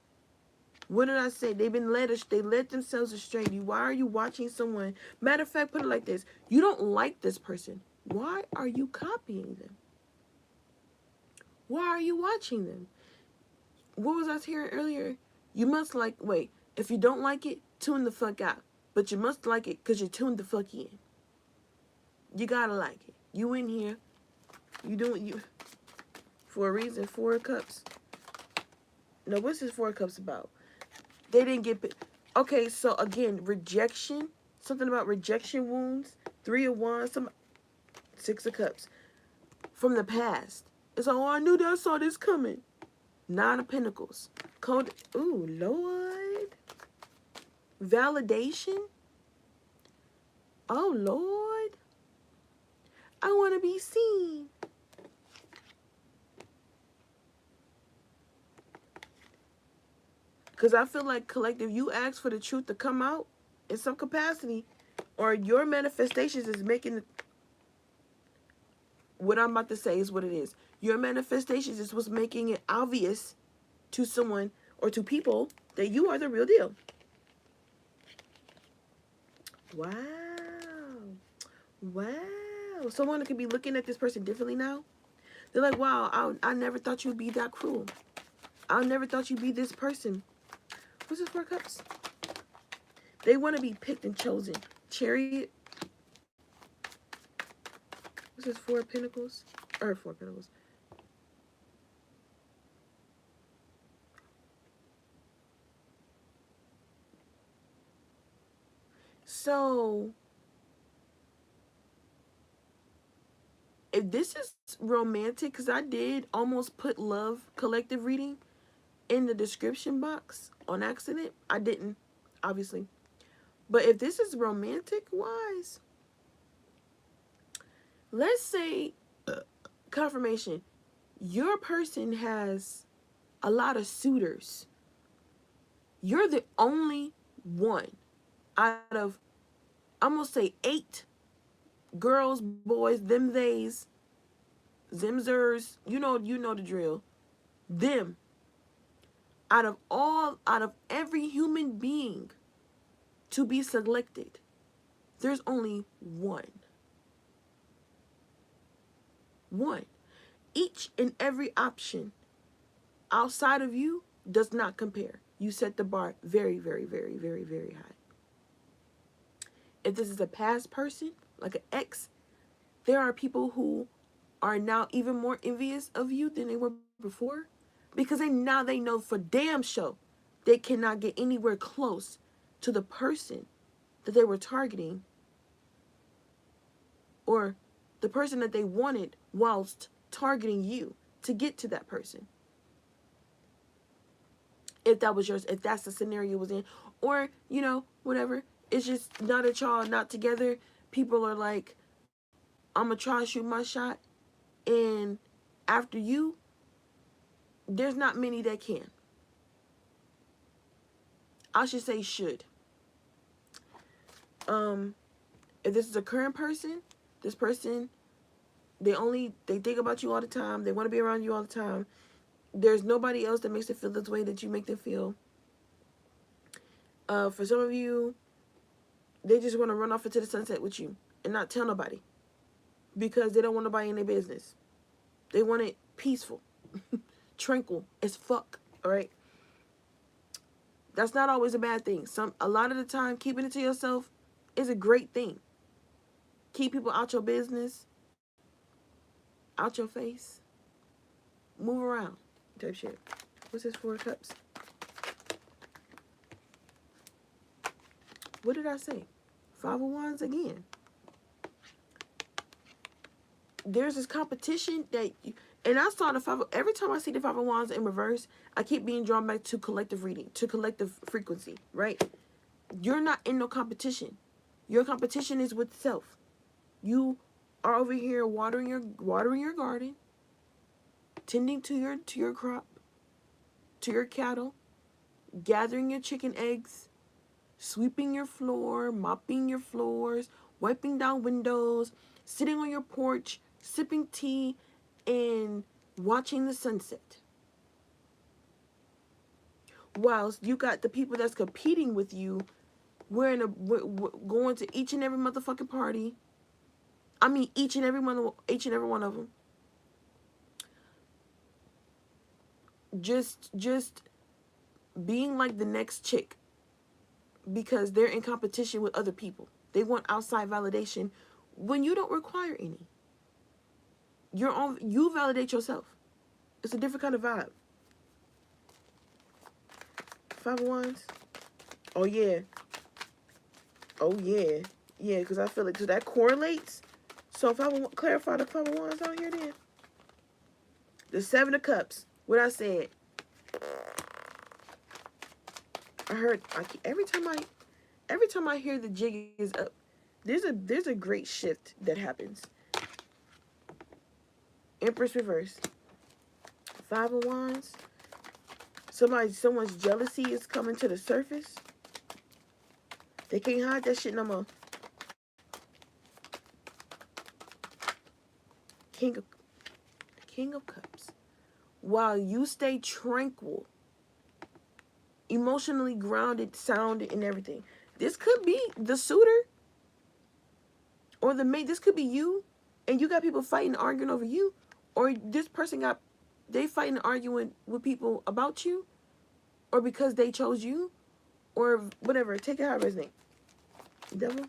What did I say? They've been led... They led themselves astray. Why are you watching someone... Matter of fact, put it like this. You don't like this person. Why are you copying them? Why are you watching them? What was I hearing earlier? You must like... Wait. If you don't like it, tune the fuck out. But you must like it because you tuned the fuck in. You gotta like it. You in here. You doing... you for a reason. 4 of Cups. No, what's this 4 of Cups about? They didn't get... Okay, so again, rejection. Something about rejection wounds. 3 of Wands. 6 of Cups. From the past. It's like, oh, I knew that. I saw this coming. 9 of Pentacles. Code. Ooh, Lord. Validation. Oh, Lord. I want to be seen. Because I feel like collective, you ask for the truth to come out in some capacity, or your manifestations is making what I'm about to say is what it is. Your manifestations is what's making it obvious to someone or to people that you are the real deal. Wow. Wow. Someone could be looking at this person differently now. They're like, wow, I never thought you'd be that cruel. I never thought you'd be this person. What's this 4 of Cups? They want to be picked and chosen. Chariot. What's this 4 of Pentacles? Or 4 of Pentacles. So, if this is romantic, because I did almost put love collective reading in the description box on accident. I didn't, obviously. But if this is romantic wise, let's say, confirmation, your person has a lot of suitors. You're the only one out of, I'm going to say 8 girls, boys, them, theys, zimzers, you know the drill. Them. Out of every human being to be selected, there's only one. One. Each and every option outside of you does not compare. You set the bar very, very, very, very, very high. If this is a past person, like an ex, there are people who are now even more envious of you than they were before. Because they know for damn sure they cannot get anywhere close to the person that they were targeting or the person that they wanted whilst targeting you to get to that person. If that was yours, if that's the scenario was in, or, whatever. It's just now that y'all not together, people are like, I'm gonna try to shoot my shot, and after you, there's not many that can. I should say should. If this is a current person, this person, they think about you all the time. They want to be around you all the time. There's nobody else that makes them feel this way that you make them feel. For some of you, they just want to run off into the sunset with you and not tell nobody because they don't want nobody in their business. They want it peaceful, tranquil as fuck. All right. That's not always a bad thing. A lot of the time, keeping it to yourself is a great thing. Keep people out your business, out your face, move around, type shit. What's this 4 cups? What did I say? 5 of Wands again. There's this competition that, and I saw the 5. Every time I see the 5 of Wands in reverse, I keep being drawn back to collective reading, to collective frequency, right? You're not in no competition. Your competition is with self. You are over here watering your garden, tending to your crop, to your cattle, gathering your chicken eggs, sweeping your floor, mopping your floors, wiping down windows, sitting on your porch, sipping tea, and watching the sunset. Whilst you got the people that's competing with you, going to each and every motherfucking party. I mean, each and every one of them. Just being like the next chick because they're in competition with other people. They want outside validation when you don't require any. You validate yourself. It's a different kind of vibe. 5 of Wands. Oh yeah. Oh yeah. Yeah, because I feel like that correlates. So if I will clarify the 5 of Wands out here then. The 7 of Cups. What I said. I heard every time I hear the jig is up, there's a great shift that happens. Empress reverse. 5 of Wands. Someone's jealousy is coming to the surface. They can't hide that shit no more. King of Cups. While you stay tranquil, emotionally grounded, sounded, and everything. This could be the suitor or the mate. This could be you, and you got people fighting, arguing over you, or this person they fighting, arguing with people about you, or because they chose you, or whatever. Take it how it resonates. Devil.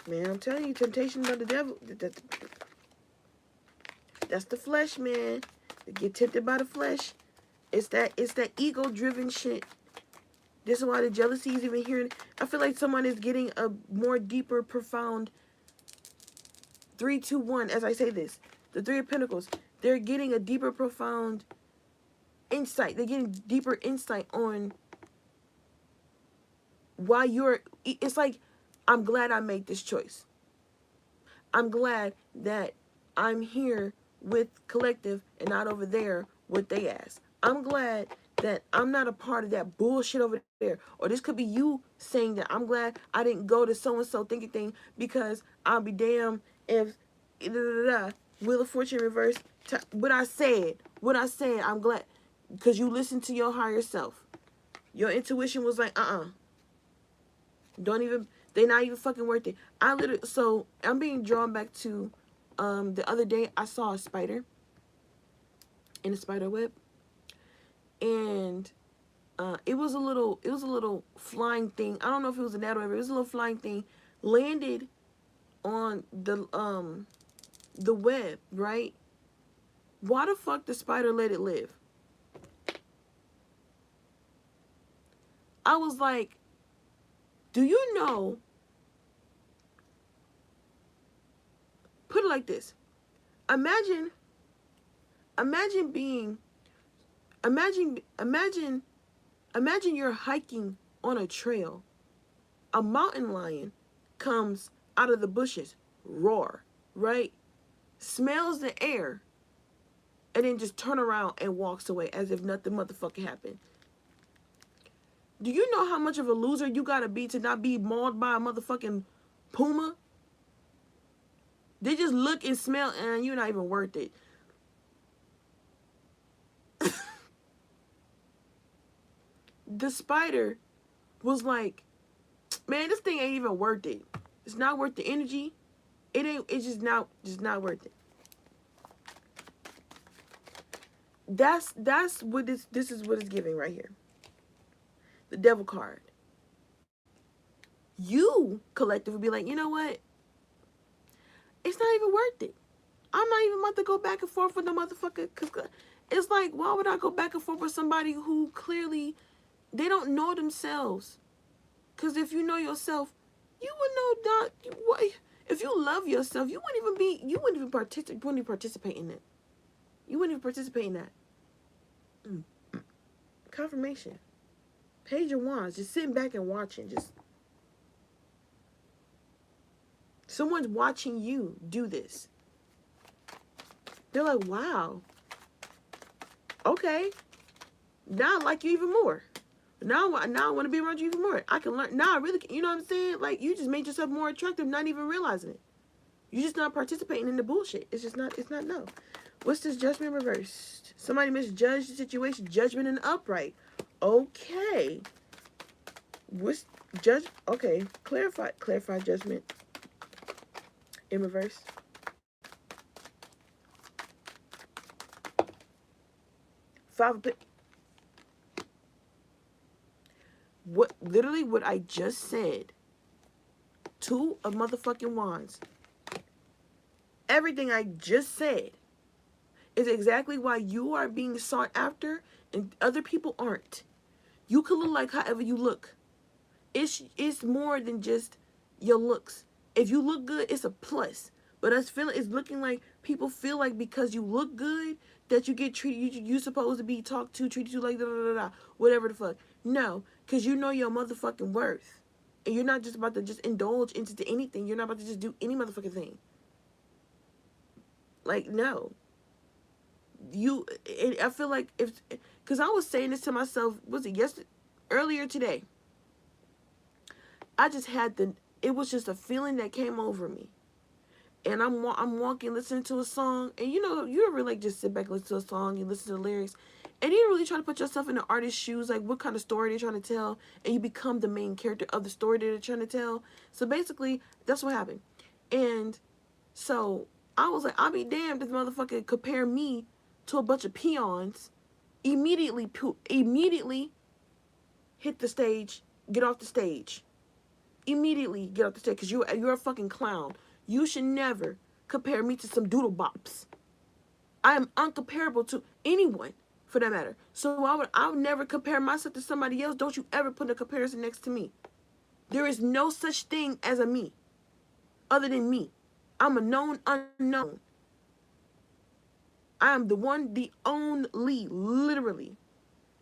Man, I'm telling you, temptation of the devil. That's the flesh, man. You get tempted by the flesh. It's that ego-driven shit. This is why the jealousy is even here. I feel like someone is getting a more deeper, profound 3, 2, 1. As I say this, the 3 of Pentacles. They're getting a deeper, profound insight. They're getting deeper insight on why it's like, I'm glad I made this choice. I'm glad that I'm here with collective and not over there with they ass. I'm glad that I'm not a part of that bullshit over there. Or this could be you saying that I'm glad I didn't go to so-and-so thinking thing because I'll be damned if Wheel of Fortune reverse. What I said, I'm glad. Because you listened to your higher self. Your intuition was like, they're not even fucking worth it. So I'm being drawn back to the other day I saw a spider in a spider web. And it was a little flying thing. I don't know if it was a net or whatever. It was a little flying thing. Landed on the web, right? Why the fuck the spider let it live? I was like, do you know? Put it like this. Imagine imagine being, imagine you're hiking on a trail. A mountain lion comes out of the bushes, roar, right? Smells the air, and then just turn around and walks away as if nothing motherfucking happened. Do you know how much of a loser you gotta be to not be mauled by a motherfucking puma? They just look and smell, and you're not even worth it. The spider was like, man, this thing ain't even worth it. It's not worth the energy. It ain't. It's just not worth it. That's what this is what it's giving right here. The devil card. You collective would be like, you know what? It's not even worth it. I'm not even about to go back and forth with the motherfucker. Cause it's like, why would I go back and forth with somebody who clearly they don't know themselves? Cause if you know yourself, you would know that. What if you love yourself? You wouldn't even participate in it. You wouldn't even participate in that. Confirmation. Page of Wands, just sitting back and watching. Just someone's watching you do this. They're like, wow. Okay. Now I like you even more. Now I want to be around you even more. I can learn. Now I really can, you know what I'm saying? Like, you just made yourself more attractive, not even realizing it. You're just not participating in the bullshit. It's not, no. What's this Judgment reversed? Somebody misjudged the situation. Judgment in the upright. Okay. What's judge? Okay. Clarify Judgment in reverse. Five of literally what I just said. Two of motherfucking wands. Everything I just said is exactly why you are being sought after and other people aren't. You can look like however you look. It's more than just your looks. If you look good, it's a plus. But us feeling it's looking like people feel like because you look good that you get treated. You supposed to be talked to, treated to like da da da da, whatever the fuck. No, because you know your motherfucking worth, and you're not just about to just indulge into anything. You're not about to just do any motherfucking thing. Like no. I feel like because I was saying this to myself, was it yesterday, earlier today? I just had it was just a feeling that came over me. And I'm walking, listening to a song, and you ever like just sit back, listen to a song, you listen to the lyrics, and you really try to put yourself in the artist's shoes, like what kind of story they're trying to tell, and you become the main character of the story that they're trying to tell. So basically, that's what happened. And so I was like, I'll be damned if this motherfucker compare me to a bunch of peons. Immediately hit the stage, get off the stage. Immediately get off the stage, because you're a fucking clown. You should never compare me to some doodle bops. I am uncomparable to anyone, for that matter. So I would never compare myself to somebody else. Don't you ever put a comparison next to me. There is no such thing as a me, other than me. I'm a known unknown. I am the one, the only, literally.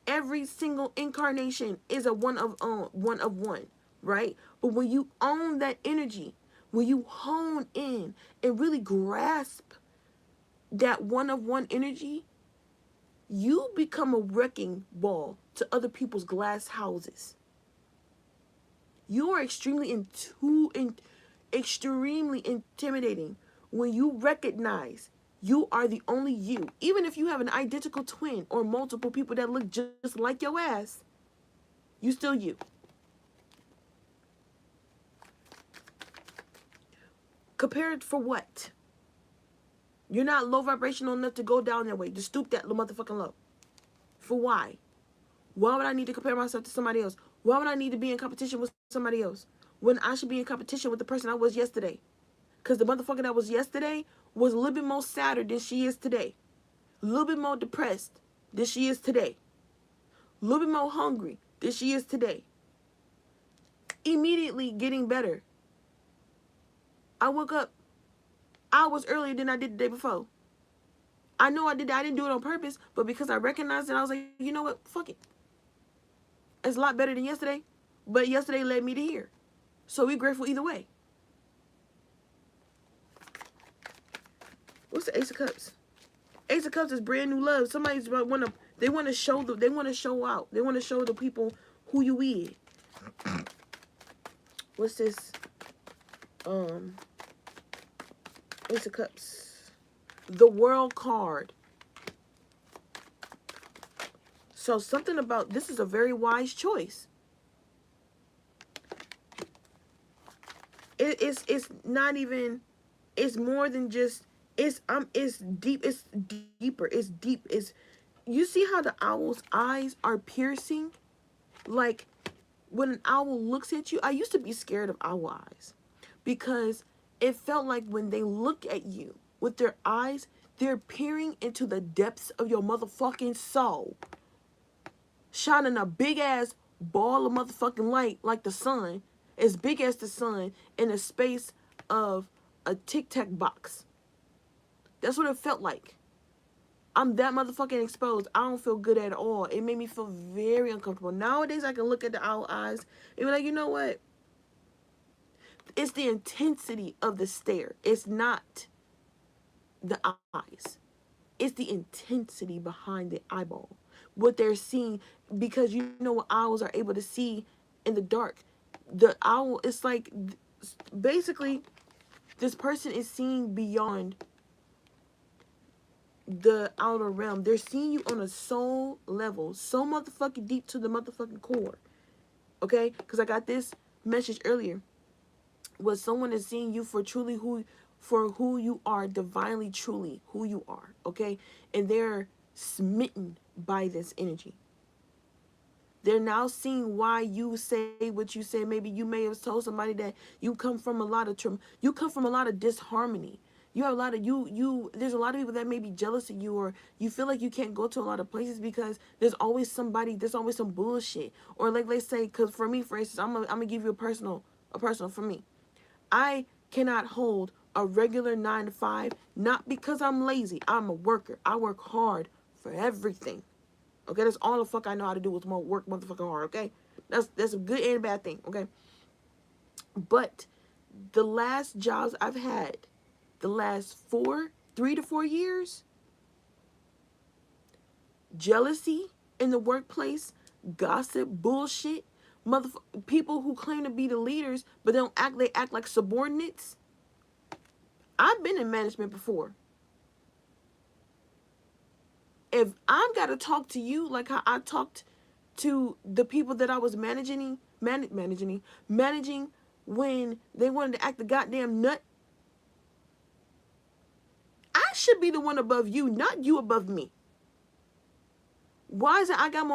Every single incarnation is a one of one, right? But when you own that energy, when you hone in and really grasp that one of one energy, you become a wrecking ball to other people's glass houses. You are extremely intimidating when you recognize you are the only you. Even if you have an identical twin or multiple people that look just like your ass, you still you. Compared for what? You're not low vibrational enough to go down that way. To stoop that motherfucking low. For why? Why would I need to compare myself to somebody else? Why would I need to be in competition with somebody else when I should be in competition with the person I was yesterday? Because the motherfucker that was yesterday was a little bit more sadder than she is today. A little bit more depressed than she is today. A little bit more hungry than she is today. Immediately getting better. I woke up hours earlier than I did the day before. I know I did that. I didn't do it on purpose, but because I recognized it, I was like, you know what? Fuck it. It's a lot better than yesterday, but yesterday led me to here. So we grateful either way. What's the Ace of Cups? Ace of Cups is brand new love. Somebody's wanna they wanna show they wanna show out. They wanna show the people who you is. What's this? Ace of Cups. The World card. So something about this is a very wise choice. It's not even, it's more than just, it's deep, it's deeper, it's deep. It's, you see how the owl's eyes are piercing? Like when an owl looks at you, I used to be scared of owl eyes because it felt like when they look at you with their eyes, they're peering into the depths of your motherfucking soul, shining a big ass ball of motherfucking light like the sun, as big as the sun, in a space of a Tic Tac box. That's what it felt like. I'm that motherfucking exposed. I don't feel good at all. It made me feel very uncomfortable. Nowadays, I can look at the owl eyes and be like, you know what? It's the intensity of the stare. It's not the eyes. It's the intensity behind the eyeball. What they're seeing, because you know what owls are able to see in the dark. The owl, it's like, basically, this person is seeing beyond the outer realm. They're seeing you on a soul level, so motherfucking deep to the motherfucking core. Okay? Because I got this message earlier. Was someone is seeing you for truly who you are, divinely truly who you are. Okay? And they're smitten by this energy. They're now seeing why you say what you say. Maybe you may have told somebody that you come from a lot of you come from a lot of disharmony. You have a lot of there's a lot of people that may be jealous of you, or you feel like you can't go to a lot of places because there's always some bullshit. Or like let's say, because for me, for instance, I'm gonna give you a personal for me. I cannot hold a regular 9 to 5, not because I'm lazy. I'm a worker. I work hard for everything. Okay, that's all the fuck I know how to do is work motherfucking hard, okay? That's a good and a bad thing, okay? But the last jobs I've had, the last 3 to 4 years, jealousy in the workplace, gossip, bullshit, people who claim to be the leaders, but they act like subordinates. I've been in management before. If I've got to talk to you like how I talked to the people that I was managing when they wanted to act the goddamn nut, I should be the one above you, not you above me. Why is it I got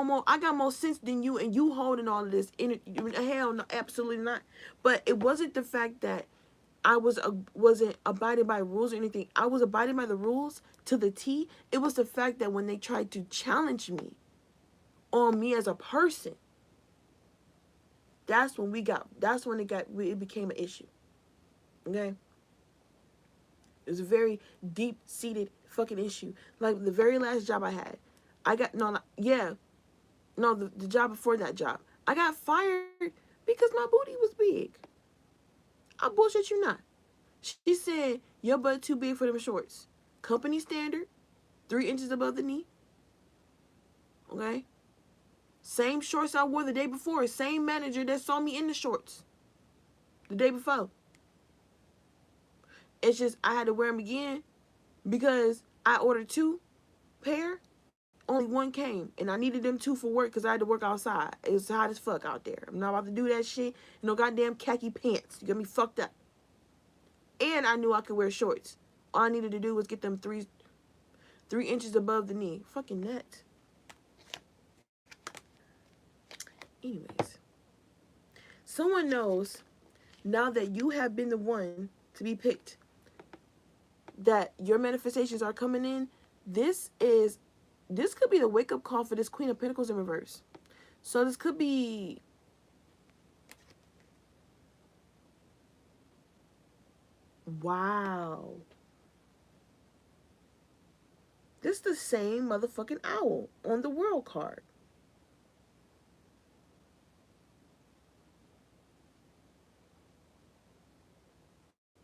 more sense than you, and you holding all of this? Hell no, absolutely not. But it wasn't the fact that I wasn't abiding by rules or anything. I was abiding by the rules to the T. It was the fact that when they tried to challenge me on me as a person, that's when it became an issue. Okay? It was a very deep-seated fucking issue. Like the very last job I had, the job before that job, I got fired because my booty was big. I bullshit you not. She said, your butt too big for them shorts. Company standard, 3 inches above the knee. Okay? Same shorts I wore the day before. Same manager that saw me in the shorts the day before. It's just I had to wear them again because I ordered 2 pair. Only 1 came, and I needed them 2 for work because I had to work outside. It was hot as fuck out there. I'm not about to do that shit. No goddamn khaki pants. You got me fucked up. And I knew I could wear shorts. All I needed to do was get them 3 inches above the knee. Fucking nuts. Anyways, someone knows now that you have been the one to be picked, that your manifestations are coming in. This could be the wake-up call for this Queen of Pentacles in reverse. So this could be, wow. this the same motherfucking owl on the world card?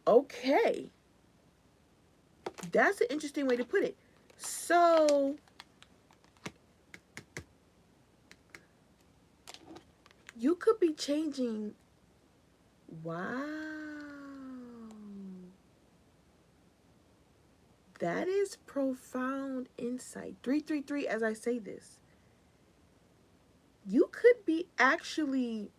Okay. That's an interesting way to put it. So, you could be changing. Wow. That is profound insight. 333, as I say this. You could be actually.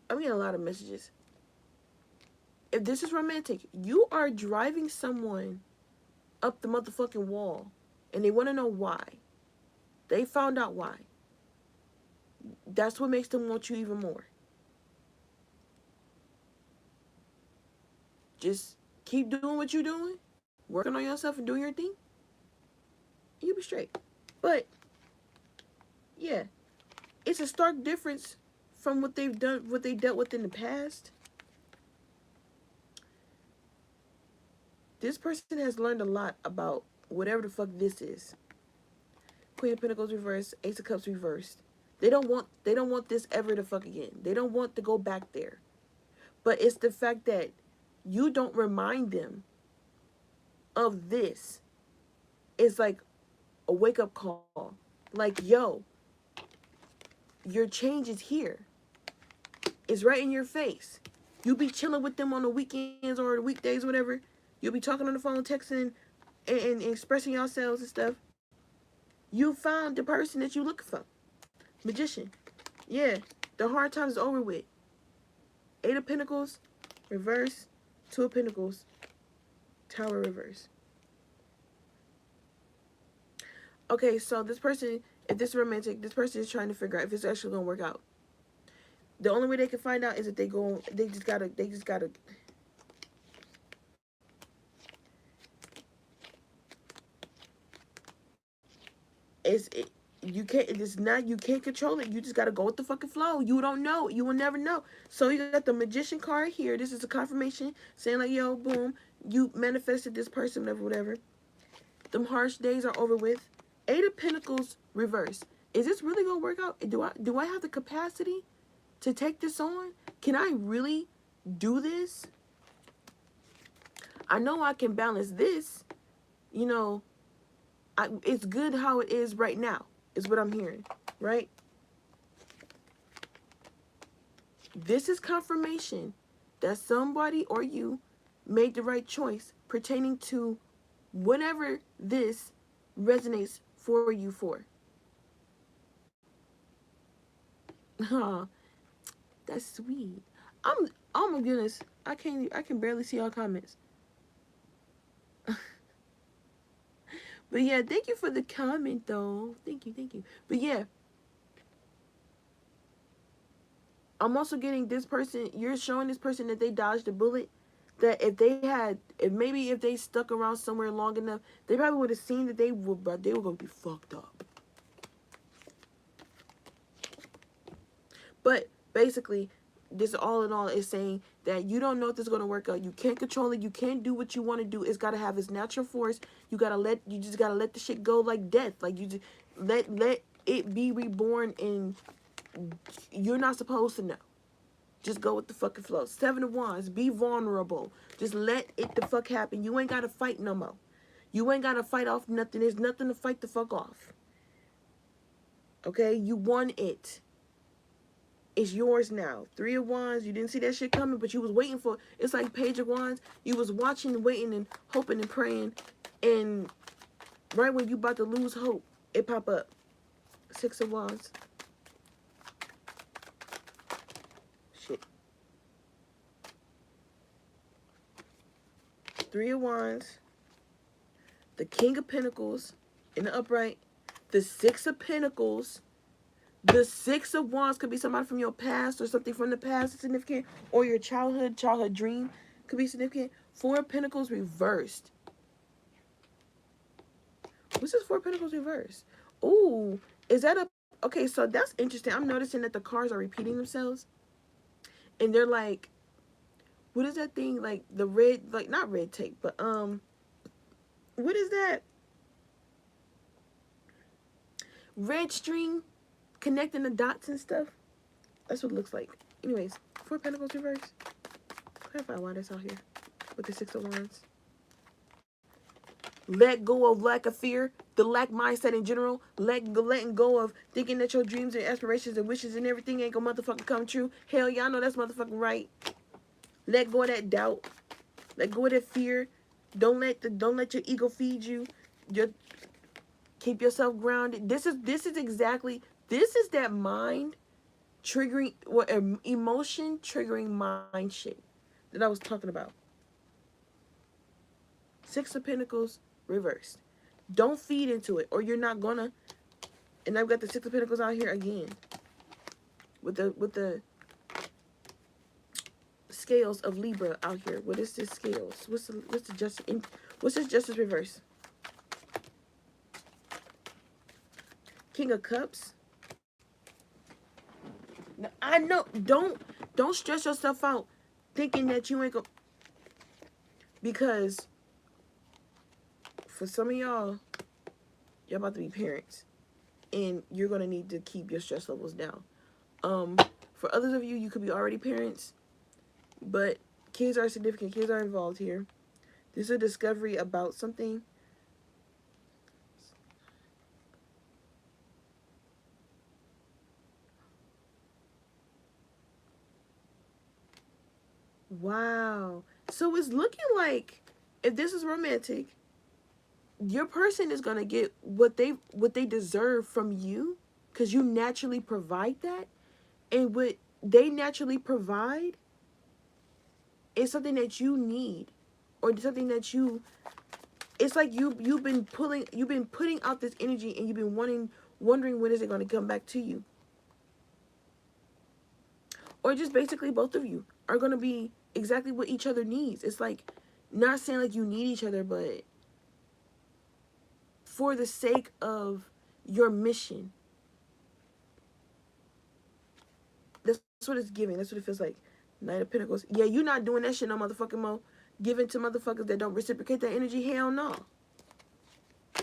I'm getting a lot of messages. If this is romantic, you are driving someone up the motherfucking wall and they want to know why. They found out why. That's what makes them want you even more. Just keep doing what you're doing, working on yourself and doing your thing, and you'll be straight. But yeah, it's a stark difference from what they've done, what they dealt with in the past. This person has learned a lot about whatever the fuck this is. Queen of Pentacles reversed, Ace of Cups reversed. They don't want this ever to fuck again. They don't want to go back there. But it's the fact that you don't remind them of this. It's like a wake-up call. Like, yo, your change is here. It's right in your face. You be chilling with them on the weekends or the weekdays, whatever. You'll be talking on the phone, texting, and expressing yourselves and stuff. You found the person that you looking for. Magician. Yeah, the hard times is over with. 8 of Pentacles, reverse. 2 of Pentacles, Tower, reverse. Okay, so this person, if this is romantic, this person is trying to figure out if it's actually gonna work out. The only way they can find out is if they just gotta. You can't control it. You just gotta go with the fucking flow. You don't know. You will never know. So you got the Magician card here. This is a confirmation saying like, yo, boom, you manifested this person, whatever. Them harsh days are over with. 8 of Pentacles reverse. Is this really gonna work out? Do I have the capacity to take this on? Can I really do this? I know I can balance this. You know, it's good how it is right now, is what I'm hearing, right? This is confirmation that somebody or you made the right choice pertaining to whatever this resonates for you for. Huh. That's sweet. Oh my goodness. I can barely see all comments. But yeah, thank you for the comment though. Thank you. But yeah. I'm also getting this person, you're showing this person that they dodged a bullet. That if they stuck around somewhere long enough, they probably would have seen that they were gonna be fucked up. But basically, this all in all is saying that you don't know if this is gonna work out. You can't control it. You can't do what you want to do. It's gotta have its natural force. You just gotta let the shit go like death. Like you just let it be reborn, and you're not supposed to know. Just go with the fucking flow. 7 of Wands. Be vulnerable. Just let it the fuck happen. You ain't gotta fight no more. You ain't gotta fight off nothing. There's nothing to fight the fuck off. Okay? You won it. It's yours now. 3 of Wands. You didn't see that shit coming, but you was waiting for it. It's like Page of Wands. You was watching and waiting and hoping and praying. And right when you about to lose hope, it pop up. 6 of Wands. Shit. 3 of Wands. The King of Pentacles in the upright. The 6 of Pentacles. The 6 of Wands could be somebody from your past or something from the past is significant. Or your childhood dream could be significant. 4 of Pentacles reversed. What's this 4 of Pentacles reversed? Ooh, is that a... Okay, so that's interesting. I'm noticing that the cards are repeating themselves. And they're like, what is that thing? Like the red, like not red tape, but what is that? Red string connecting the dots and stuff. That's what it looks like. Anyways, Four Pentacles reverse. Clarify why that's out here with the Six of Wands. Let go of lack of fear, the lack mindset in general. Letting go of thinking that your dreams and aspirations and wishes and everything ain't gonna motherfucking come true. Hell, y'all know that's motherfucking right. Let go of that doubt. Let go of that fear. Don't let your ego feed you. Just keep yourself grounded. This is that mind triggering what emotion triggering mind shit that I was talking about. Six of Pentacles reversed. Don't feed into it, or you're not gonna. And I've got the Six of Pentacles out here again with the scales of Libra out here. What is this scales? What's the justice? What's this justice reverse? King of Cups. Now, I know. Don't stress yourself out thinking that you ain't gonna, because for some of y'all about to be parents, and you're gonna need to keep your stress levels down. For others of you, you could be already parents, but kids are significant. Kids are involved here. This is a discovery about something. Wow. So it's looking like, if this is romantic, your person is gonna get what they deserve from you, because you naturally provide that, and what they naturally provide is something that you need, or something that you. It's like you've been putting out this energy, and you've been wondering when is it going to come back to you, or just basically both of you are going to be exactly what each other needs. It's like, not saying like you need each other, but for the sake of your mission. That's what it's giving. That's what it feels like. Knight of Pentacles. Yeah, you're not doing that shit no motherfucking mo. Giving to motherfuckers that don't reciprocate that energy. Hell no.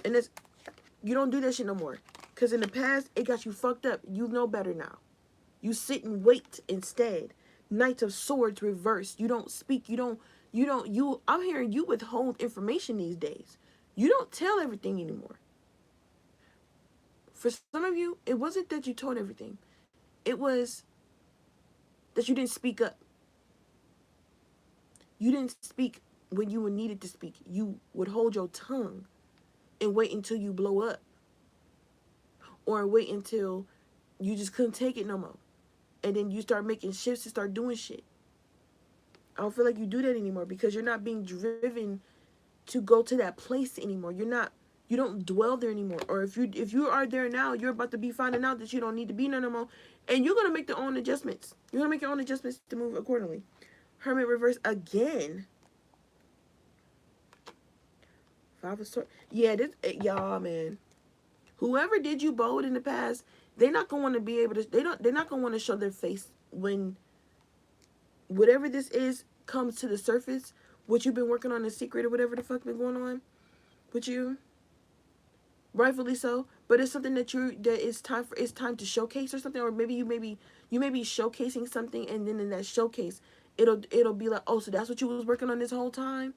And it's, you don't do that shit no more. Because in the past, it got you fucked up. You know better now. You sit and wait instead. Knight of Swords reversed. You don't speak. I'm hearing you withhold information these days. You don't tell everything anymore. For some of you, it wasn't that you told everything. It was that you didn't speak up. You didn't speak when you were needed to speak. You would hold your tongue and wait until you blow up. Or wait until you just couldn't take it no more. And then you start making shifts and start doing shit. I don't feel like you do that anymore, because you're not being driven to go to that place anymore. You don't dwell there anymore. Or if you are there now, you're about to be finding out that you don't need to be there no more. And you're going to make your own adjustments. You're going to make your own adjustments to move accordingly. Hermit reverse again. Five of Swords. Yeah, y'all, man. Whoever did you bold in the past, they're not going to want to be able to, they're not going to want to show their face when whatever this is comes to the surface, what you've been working on in secret or whatever the fuck been going on with you. Rightfully so, but it's something that it's time to showcase or something, or maybe you may be showcasing something, and then in that showcase, it'll be like, oh, so that's what you was working on this whole time,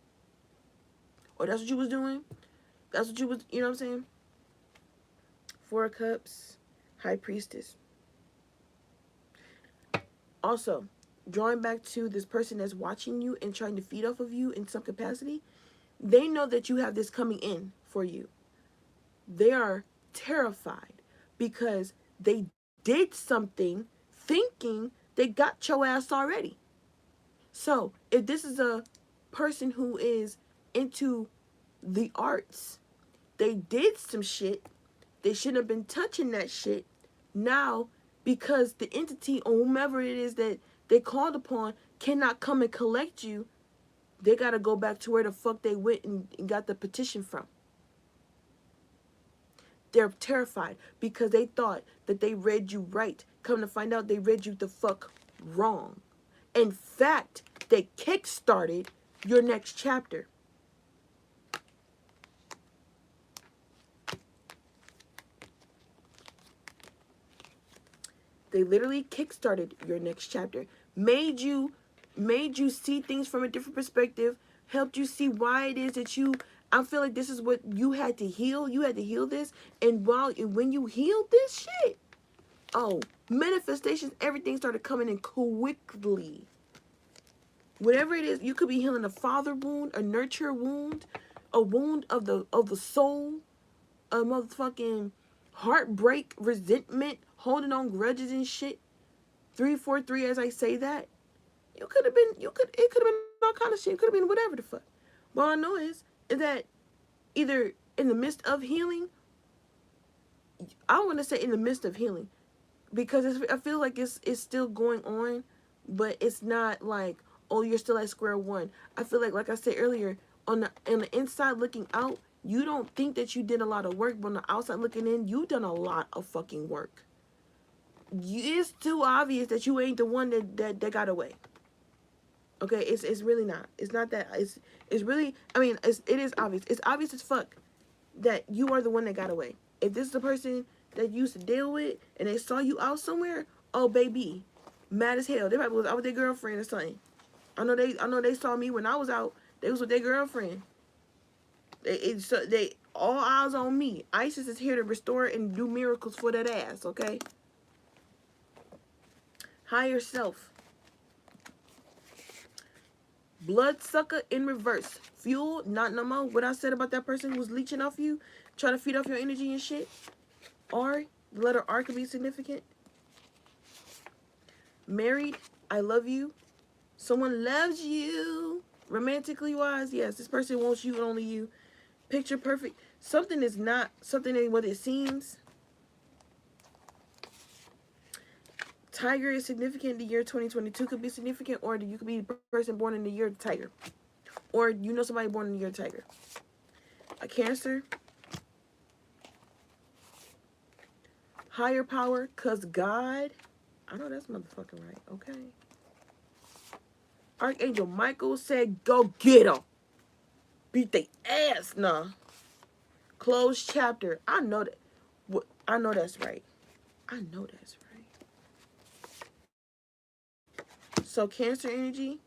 or that's what you was doing, that's what you was, you know what I'm saying? Four of Cups, High Priestess. Also, drawing back to this person that's watching you and trying to feed off of you in some capacity, they know that you have this coming in for you. They are terrified because they did something thinking they got your ass already. So if this is a person who is into the arts, they did some shit. They shouldn't have been touching that shit. Now, because the entity or whomever it is that they called upon cannot come and collect you, they got to go back to where the fuck they went and got the petition from. They're terrified because they thought that they read you right. Come to find out, they read you the fuck wrong. In fact, they kickstarted your next chapter. They literally kickstarted your next chapter. Made you see things from a different perspective, helped you see why it is that you, I feel like this is what you had to heal. You had to heal this. And when you healed this shit, oh, manifestations, everything started coming in quickly. Whatever it is, you could be healing a father wound, a nurture wound, a wound of the soul, a motherfucking heartbreak, resentment, holding on grudges and shit. 343, as I say that, it could have been all kind of shit. It could have been whatever the fuck. But all I know is that either in the midst of healing, I want to say in the midst of healing, because I feel like it's still going on, but it's not like, oh, you're still at square one. I feel like I said earlier, on the inside looking out, you don't think that you did a lot of work, but on the outside looking in, you done a lot of fucking work. It's too obvious that you ain't the one that got away. Okay, it's really not. It's not that. It's really. I mean, it is obvious. It's obvious as fuck that you are the one that got away. If this is the person that you used to deal with and they saw you out somewhere, oh baby, mad as hell. They probably was out with their girlfriend or something. I know they saw me when I was out. They was with their girlfriend. They all eyes on me. Isis is here to restore and do miracles for that ass. Okay. Higher self. Bloodsucker in reverse. Fuel, not no more. What I said about that person who was leeching off you, trying to feed off your energy and shit. R, the letter R could be significant. Married, I love you. Someone loves you. Romantically wise, yes, this person wants you and only you. Picture perfect. Something is not something ain't what it seems. Tiger is significant. The year 2022 could be significant, or you could be the person born in the year of the tiger, or you know somebody born in the year of the tiger. A Cancer. Higher power, cause God. I know that's motherfucking right. Okay. Archangel Michael said, "Go get them. Beat they ass, nah." Closed chapter. I know that. I know that's right. I know that's right. So Cancer energy,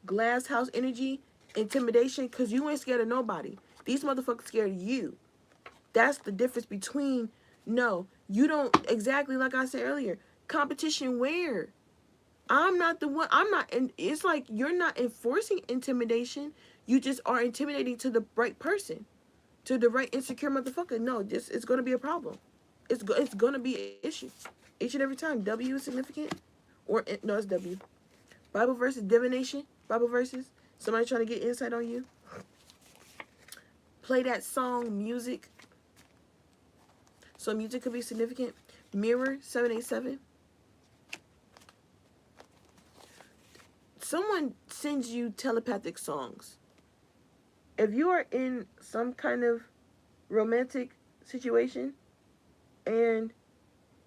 glass house energy, intimidation, because you ain't scared of nobody. These motherfuckers scared of you. That's the difference between, no, you don't, exactly like I said earlier, competition where? I'm not the one, and it's like you're not enforcing intimidation. You just are intimidating to the right person, to the right insecure motherfucker. No, this is going to be a problem. It's going to be an issue. Each and every time. W is significant. Or, no, it's W. Bible verses, divination. Bible verses. Somebody trying to get insight on you. Play that song, music. So music could be significant. Mirror, 787. Someone sends you telepathic songs. If you are in some kind of romantic situation and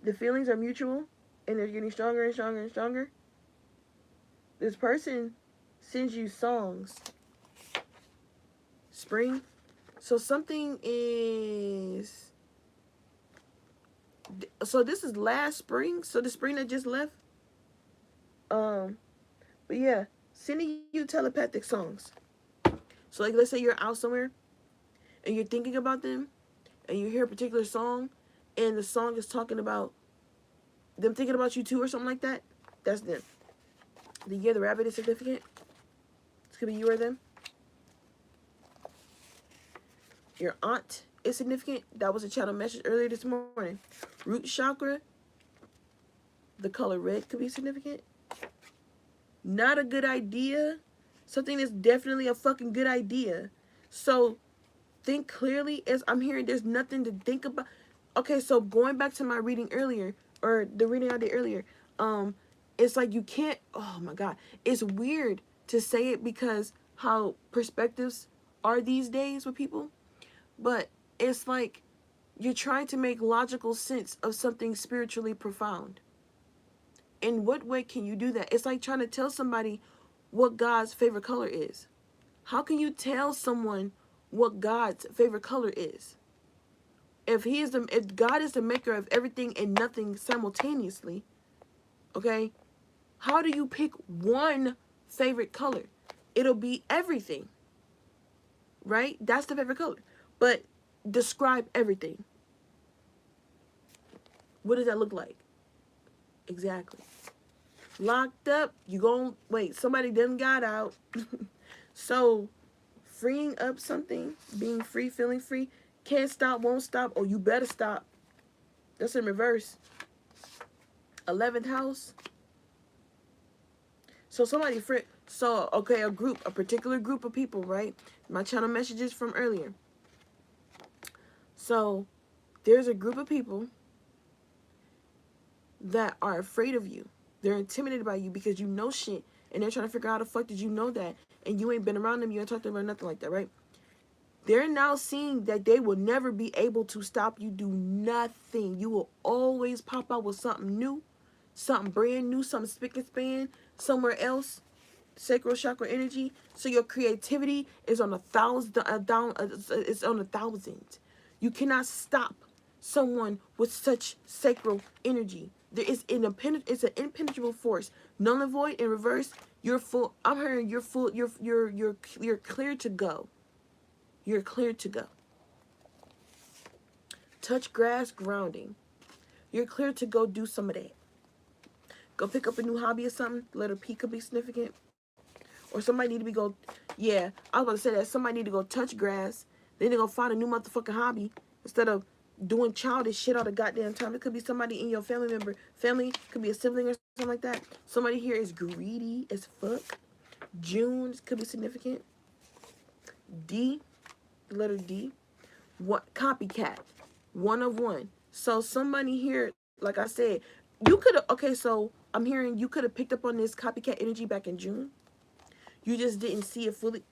the feelings are mutual and they're getting stronger and stronger and stronger, this person sends you songs. Spring. So something is... So this is last spring. So the spring that just left. But yeah, sending you telepathic songs. So like, let's say you're out somewhere and you're thinking about them and you hear a particular song and the song is talking about them thinking about you too or something like that. That's them. The year the rabbit is significant. This could be you or them. Your aunt is significant. That was a channel message earlier this morning. Root chakra. The color red could be significant. Not a good idea. Something that's definitely a fucking good idea. So think clearly. As I'm hearing, there's nothing to think about. Okay, so going back to my reading earlier, or the reading I did earlier, it's like you can't, oh my God. It's weird to say it because how perspectives are these days with people. But it's like you're trying to make logical sense of something spiritually profound. In what way can you do that? It's like trying to tell somebody what God's favorite color is. How can you tell someone what God's favorite color is? If God is the maker of everything and nothing simultaneously, okay? How do you pick one favorite color? It'll be everything, right? That's the favorite color. But describe everything. What does that look like? Exactly. Locked up, you gon' wait, somebody done got out. So, freeing up something, being free, feeling free, can't stop, won't stop, or you better stop. That's in reverse. 11th house. So somebody free. So, okay, a particular group of people, right? My channel messages from earlier. So, there's a group of people that are afraid of you. They're intimidated by you because you know shit. And they're trying to figure out how the fuck did you know that? And you ain't been around them. You ain't talked to them or nothing like that, right? They're now seeing that they will never be able to stop you do nothing. You will always pop out with something new, something brand new, something spick and span, somewhere else. Sacral chakra energy. So your creativity is on it's on 1,000. You cannot stop someone with such sacral energy. It's an impenetrable force. Null and void in reverse. You're full. I'm hearing you're full. You're clear to go. You're clear to go. Touch grass, grounding. You're clear to go do some of that. Go pick up a new hobby or something. Letter P could be significant. Or somebody need to be yeah, I was about to say that. Somebody need to go touch grass. Then they're going to find a new motherfucking hobby. Instead of doing childish shit all the goddamn time. It could be somebody in your family, could be a sibling or something like that. Somebody here is greedy as fuck. June could be significant. D, the letter D. What copycat? One of one. So somebody here, like I said, you could have, okay, so I'm hearing you could have picked up on this copycat energy back in June. You just didn't see it fully.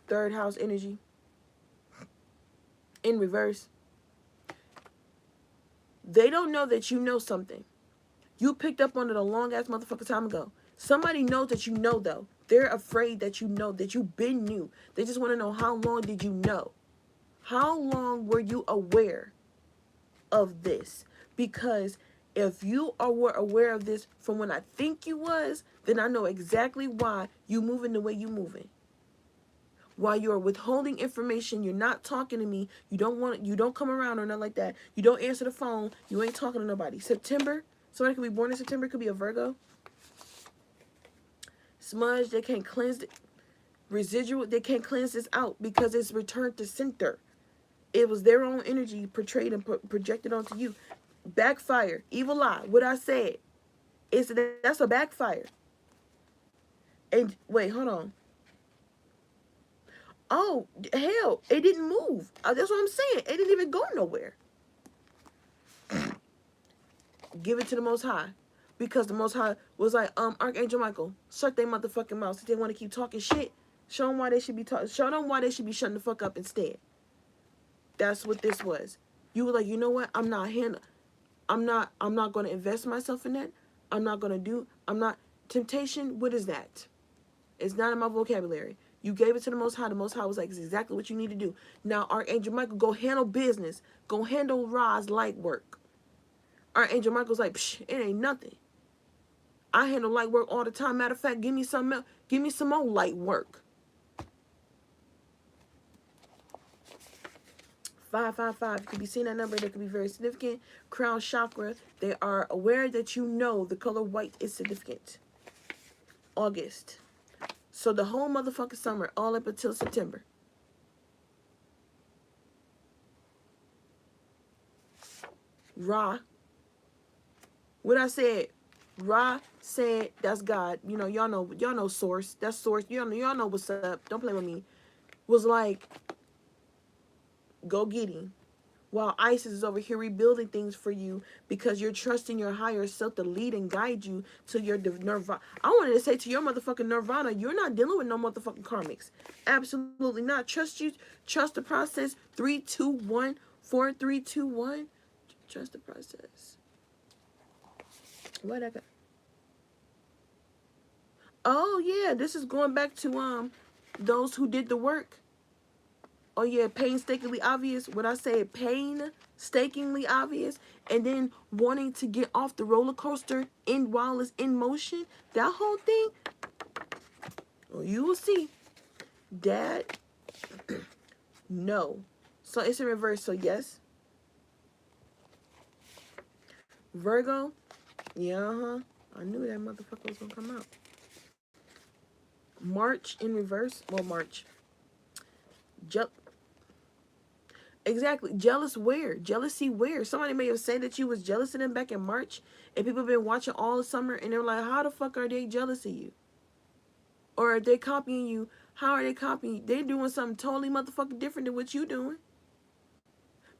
3rd house energy. In reverse. They don't know that you know something. You picked up on it a long ass motherfucking time ago. Somebody knows that you know though. They're afraid that you know, that you've been new. They just want to know, how long did you know? How long were you aware of this? Because if you were aware of this from when I think you was, then I know exactly why you moving the way you moving. While you're withholding information, you're not talking to me, you don't come around or nothing like that. You don't answer the phone, you ain't talking to nobody. September, somebody could be born in September, could be a Virgo. Smudge, they can't cleanse it. Residual, they can't cleanse this out because it's returned to center. It was their own energy portrayed and projected onto you. Backfire, evil eye, what I said. That's a backfire. And wait, hold on. Oh, hell, it didn't move. That's what I'm saying. It didn't even go nowhere. Give it to the Most High. Because the Most High was like, Archangel Michael, shut their motherfucking mouths. If they want to keep talking shit, show them why they should be talking. Show them why they should be shutting the fuck up instead. That's what this was. You were like, you know what? I'm not going to invest myself in that. I'm not. Temptation, what is that? It's not in my vocabulary. You gave it to the Most High. The Most High was like, it's exactly what you need to do. Now, Archangel Michael, go handle business. Go handle Ra's light work. Archangel Michael's like, psh, it ain't nothing. I handle light work all the time. Matter of fact, give me some more light work. 555. You could be seeing that number. That could be very significant. Crown chakra. They are aware that you know the color white is significant. August. So the whole motherfucking summer, all up until September. Ra. What I said, Ra said, that's God. You know, y'all know source. That's source. Y'all know what's up. Don't play with me. Was like, go get him. While Isis is over here rebuilding things for you because you're trusting your higher self to lead and guide you to your nirvana. I wanted to say to your motherfucking nirvana, you're not dealing with no motherfucking karmics. Absolutely not. Trust the process. 3, 2, 1, 4, 3, 2, 1. Trust the process. What I got? Oh yeah, this is going back to those who did the work. Oh yeah, painstakingly obvious. When I say painstakingly obvious, and then wanting to get off the roller coaster in while it's in motion, that whole thing. Well, you will see. Dad, no. So it's in reverse. So yes. Virgo, yeah, I knew that motherfucker was gonna come out. March in reverse. Well, March. Exactly. Jealous where? Jealousy where? Somebody may have said that you was jealous of them back in March, and people have been watching all the summer, and they're like, how the fuck are they jealous of you? Or are they copying you? How are they copying you? They're doing something totally motherfucking different than what you doing.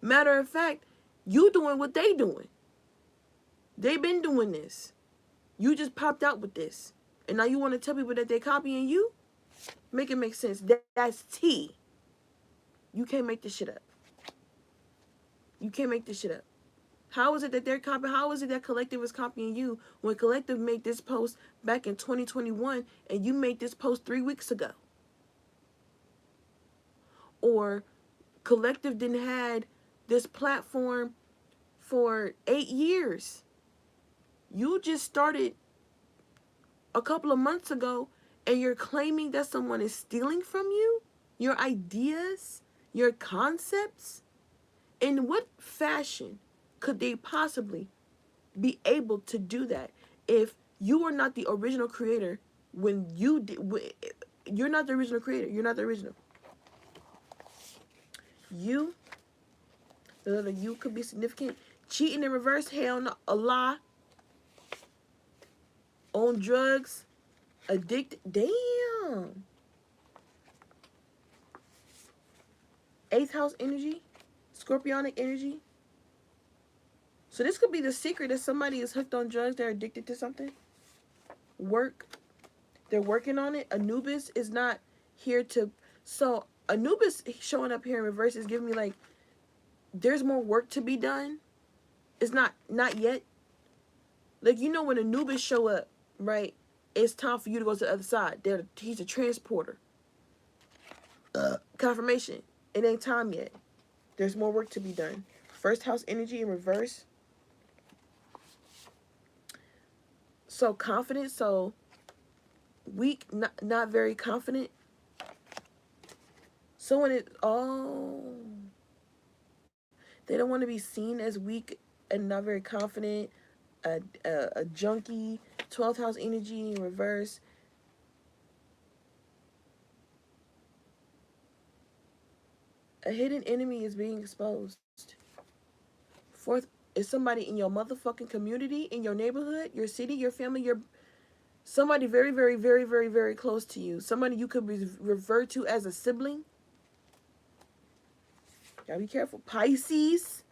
Matter of fact, you doing what they doing. They been doing this. You just popped out with this. And now you want to tell people that they're copying you? Make it make sense. That's T. You can't make this shit up. You can't make this shit up. How is it that they're copying? How is it that Collective is copying you when Collective made this post back in 2021 and you made this post 3 weeks ago? Or Collective didn't had this platform for 8 years. You just started a couple of months ago and you're claiming that someone is stealing from you? Your ideas? Your concepts? In what fashion could they possibly be able to do that if you are not the original creator? When you did, you're not the original creator. You're not the original. You, the letter U could be significant. Cheating in reverse, hell no. A lie. On drugs. Addicted. Damn. 8th house energy. Scorpionic energy. So this could be the secret that somebody is hooked on drugs. They're addicted to something. Work. They're working on it. Anubis is not here to... So Anubis showing up here in reverse is giving me like, there's more work to be done. It's not yet. Like, you know when Anubis show up, right? It's time for you to go to the other side. He's a transporter. Confirmation. It ain't time yet. There's more work to be done. 1st house energy in reverse. So confident, so weak, not very confident. Someone is, they don't want to be seen as weak and not very confident. A junkie. 12th house energy in reverse. A hidden enemy is being exposed. 4th is somebody in your motherfucking community, in your neighborhood, your city, your family, somebody very, very, very, very, very close to you. Somebody you could refer to as a sibling. Y'all be careful. Pisces.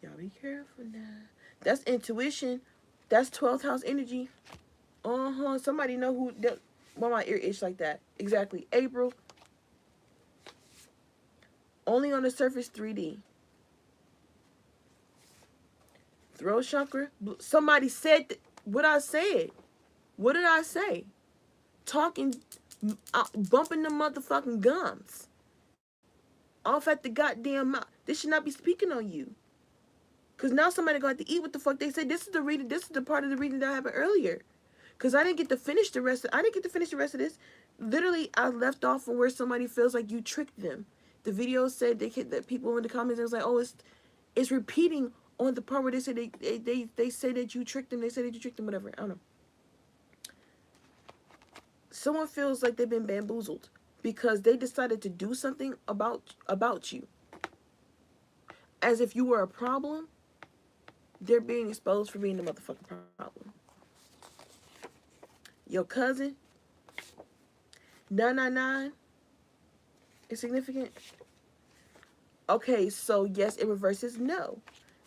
Y'all be careful now. That's intuition. That's 12th house energy. Somebody know who... Why my ear itch like that? Exactly. April. Only on the surface 3D. Throat chakra. Somebody said what I said. What did I say? Talking, bumping the motherfucking gums. Off at the goddamn mouth. This should not be speaking on you. Because now somebody got to eat what the fuck they said. This is the reading. This is the part of the reading that happened earlier. Because I didn't get to finish the rest of this. Literally, I left off from where somebody feels like you tricked them. The video said that people in the comments, it was like, oh, it's repeating on the part where they say they say that you tricked them. They say that you tricked them, whatever. I don't know. Someone feels like they've been bamboozled because they decided to do something about you. As if you were a problem. They're being exposed for being the motherfucking problem. Your cousin, 999, is significant. Okay, so yes, it reverses no.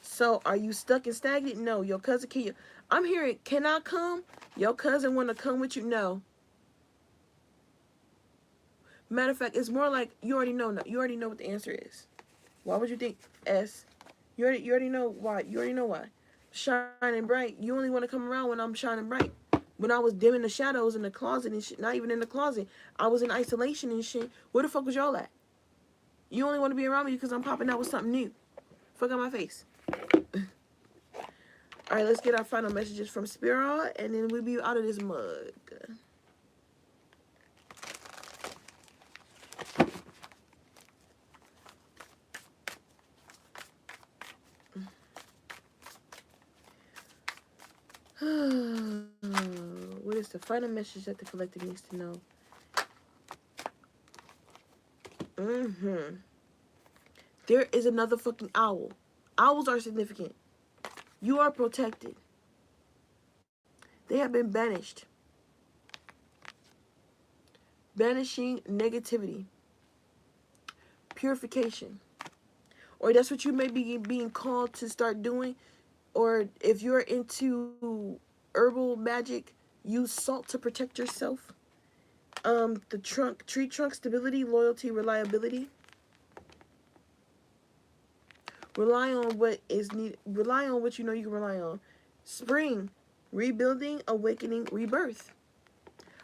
So are you stuck and stagnant? No. Your cousin, I'm hearing, can I come? Your cousin want to come with you? No. Matter of fact, it's more like you already know. You already know what the answer is. Why would you think S? You already know why. You already know why. Shining bright. You only want to come around when I'm shining bright. When I was dim in the shadows in the closet and shit, not even in the closet, I was in isolation and shit. Where the fuck was y'all at? You only want to be around me because I'm popping out with something new. Fuck on my face. All right, let's get our final messages from Spirit, and then we'll be out of this mug. What is the final message that the collective needs to know? There is another fucking owl. Owls are significant. You are protected. They have been banished. Banishing negativity. Purification. Or that's what you may be being called to start doing. Or if you're into herbal magic, use salt to protect yourself. Tree trunk stability, loyalty, reliability. Rely on what is needed. Rely on what you know you can rely on. Spring, rebuilding, awakening, rebirth.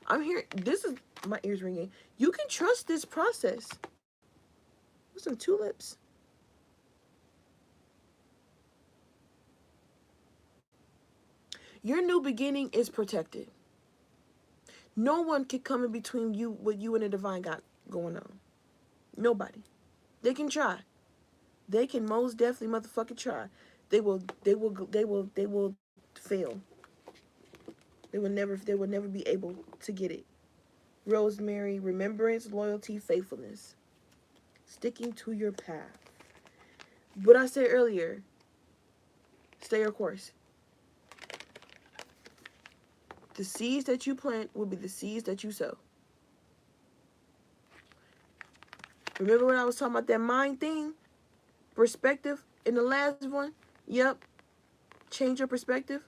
I'm here. This is my ears ringing. You can trust this process. With some tulips. Your new beginning is protected. No one can come in between you, what you and the divine got going on. Nobody. They can try. They can most definitely motherfucking try. They will fail. They will never be able to get it. Rosemary, remembrance, loyalty, faithfulness. Sticking to your path. What I said earlier, stay your course. The seeds that you plant will be the seeds that you sow. Remember when I was talking about that mind thing? Perspective in the last one? Yep. Change your perspective.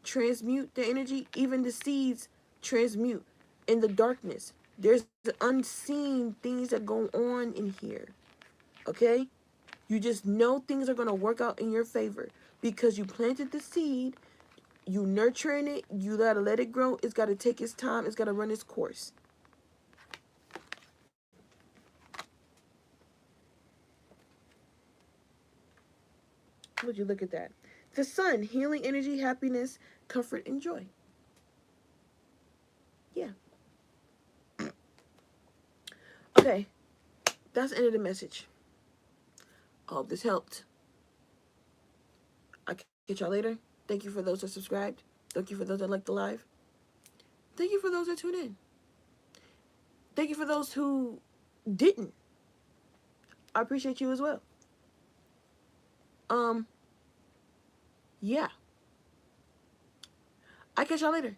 Transmute the energy. Even the seeds transmute in the darkness. There's the unseen things that go on in here. Okay? You just know things are going to work out in your favor because you planted the seed, you nurturing it, you got to let it grow. It's got to take its time. It's got to run its course. Would you look at that? The sun, healing energy, happiness, comfort, and joy. Yeah. Okay. That's the end of the message. I hope this helped. I'll catch y'all later. Thank you for those that subscribed. Thank you for those that liked the live. Thank you for those that tuned in. Thank you for those who didn't. I appreciate you as well. Yeah. I'll catch y'all later.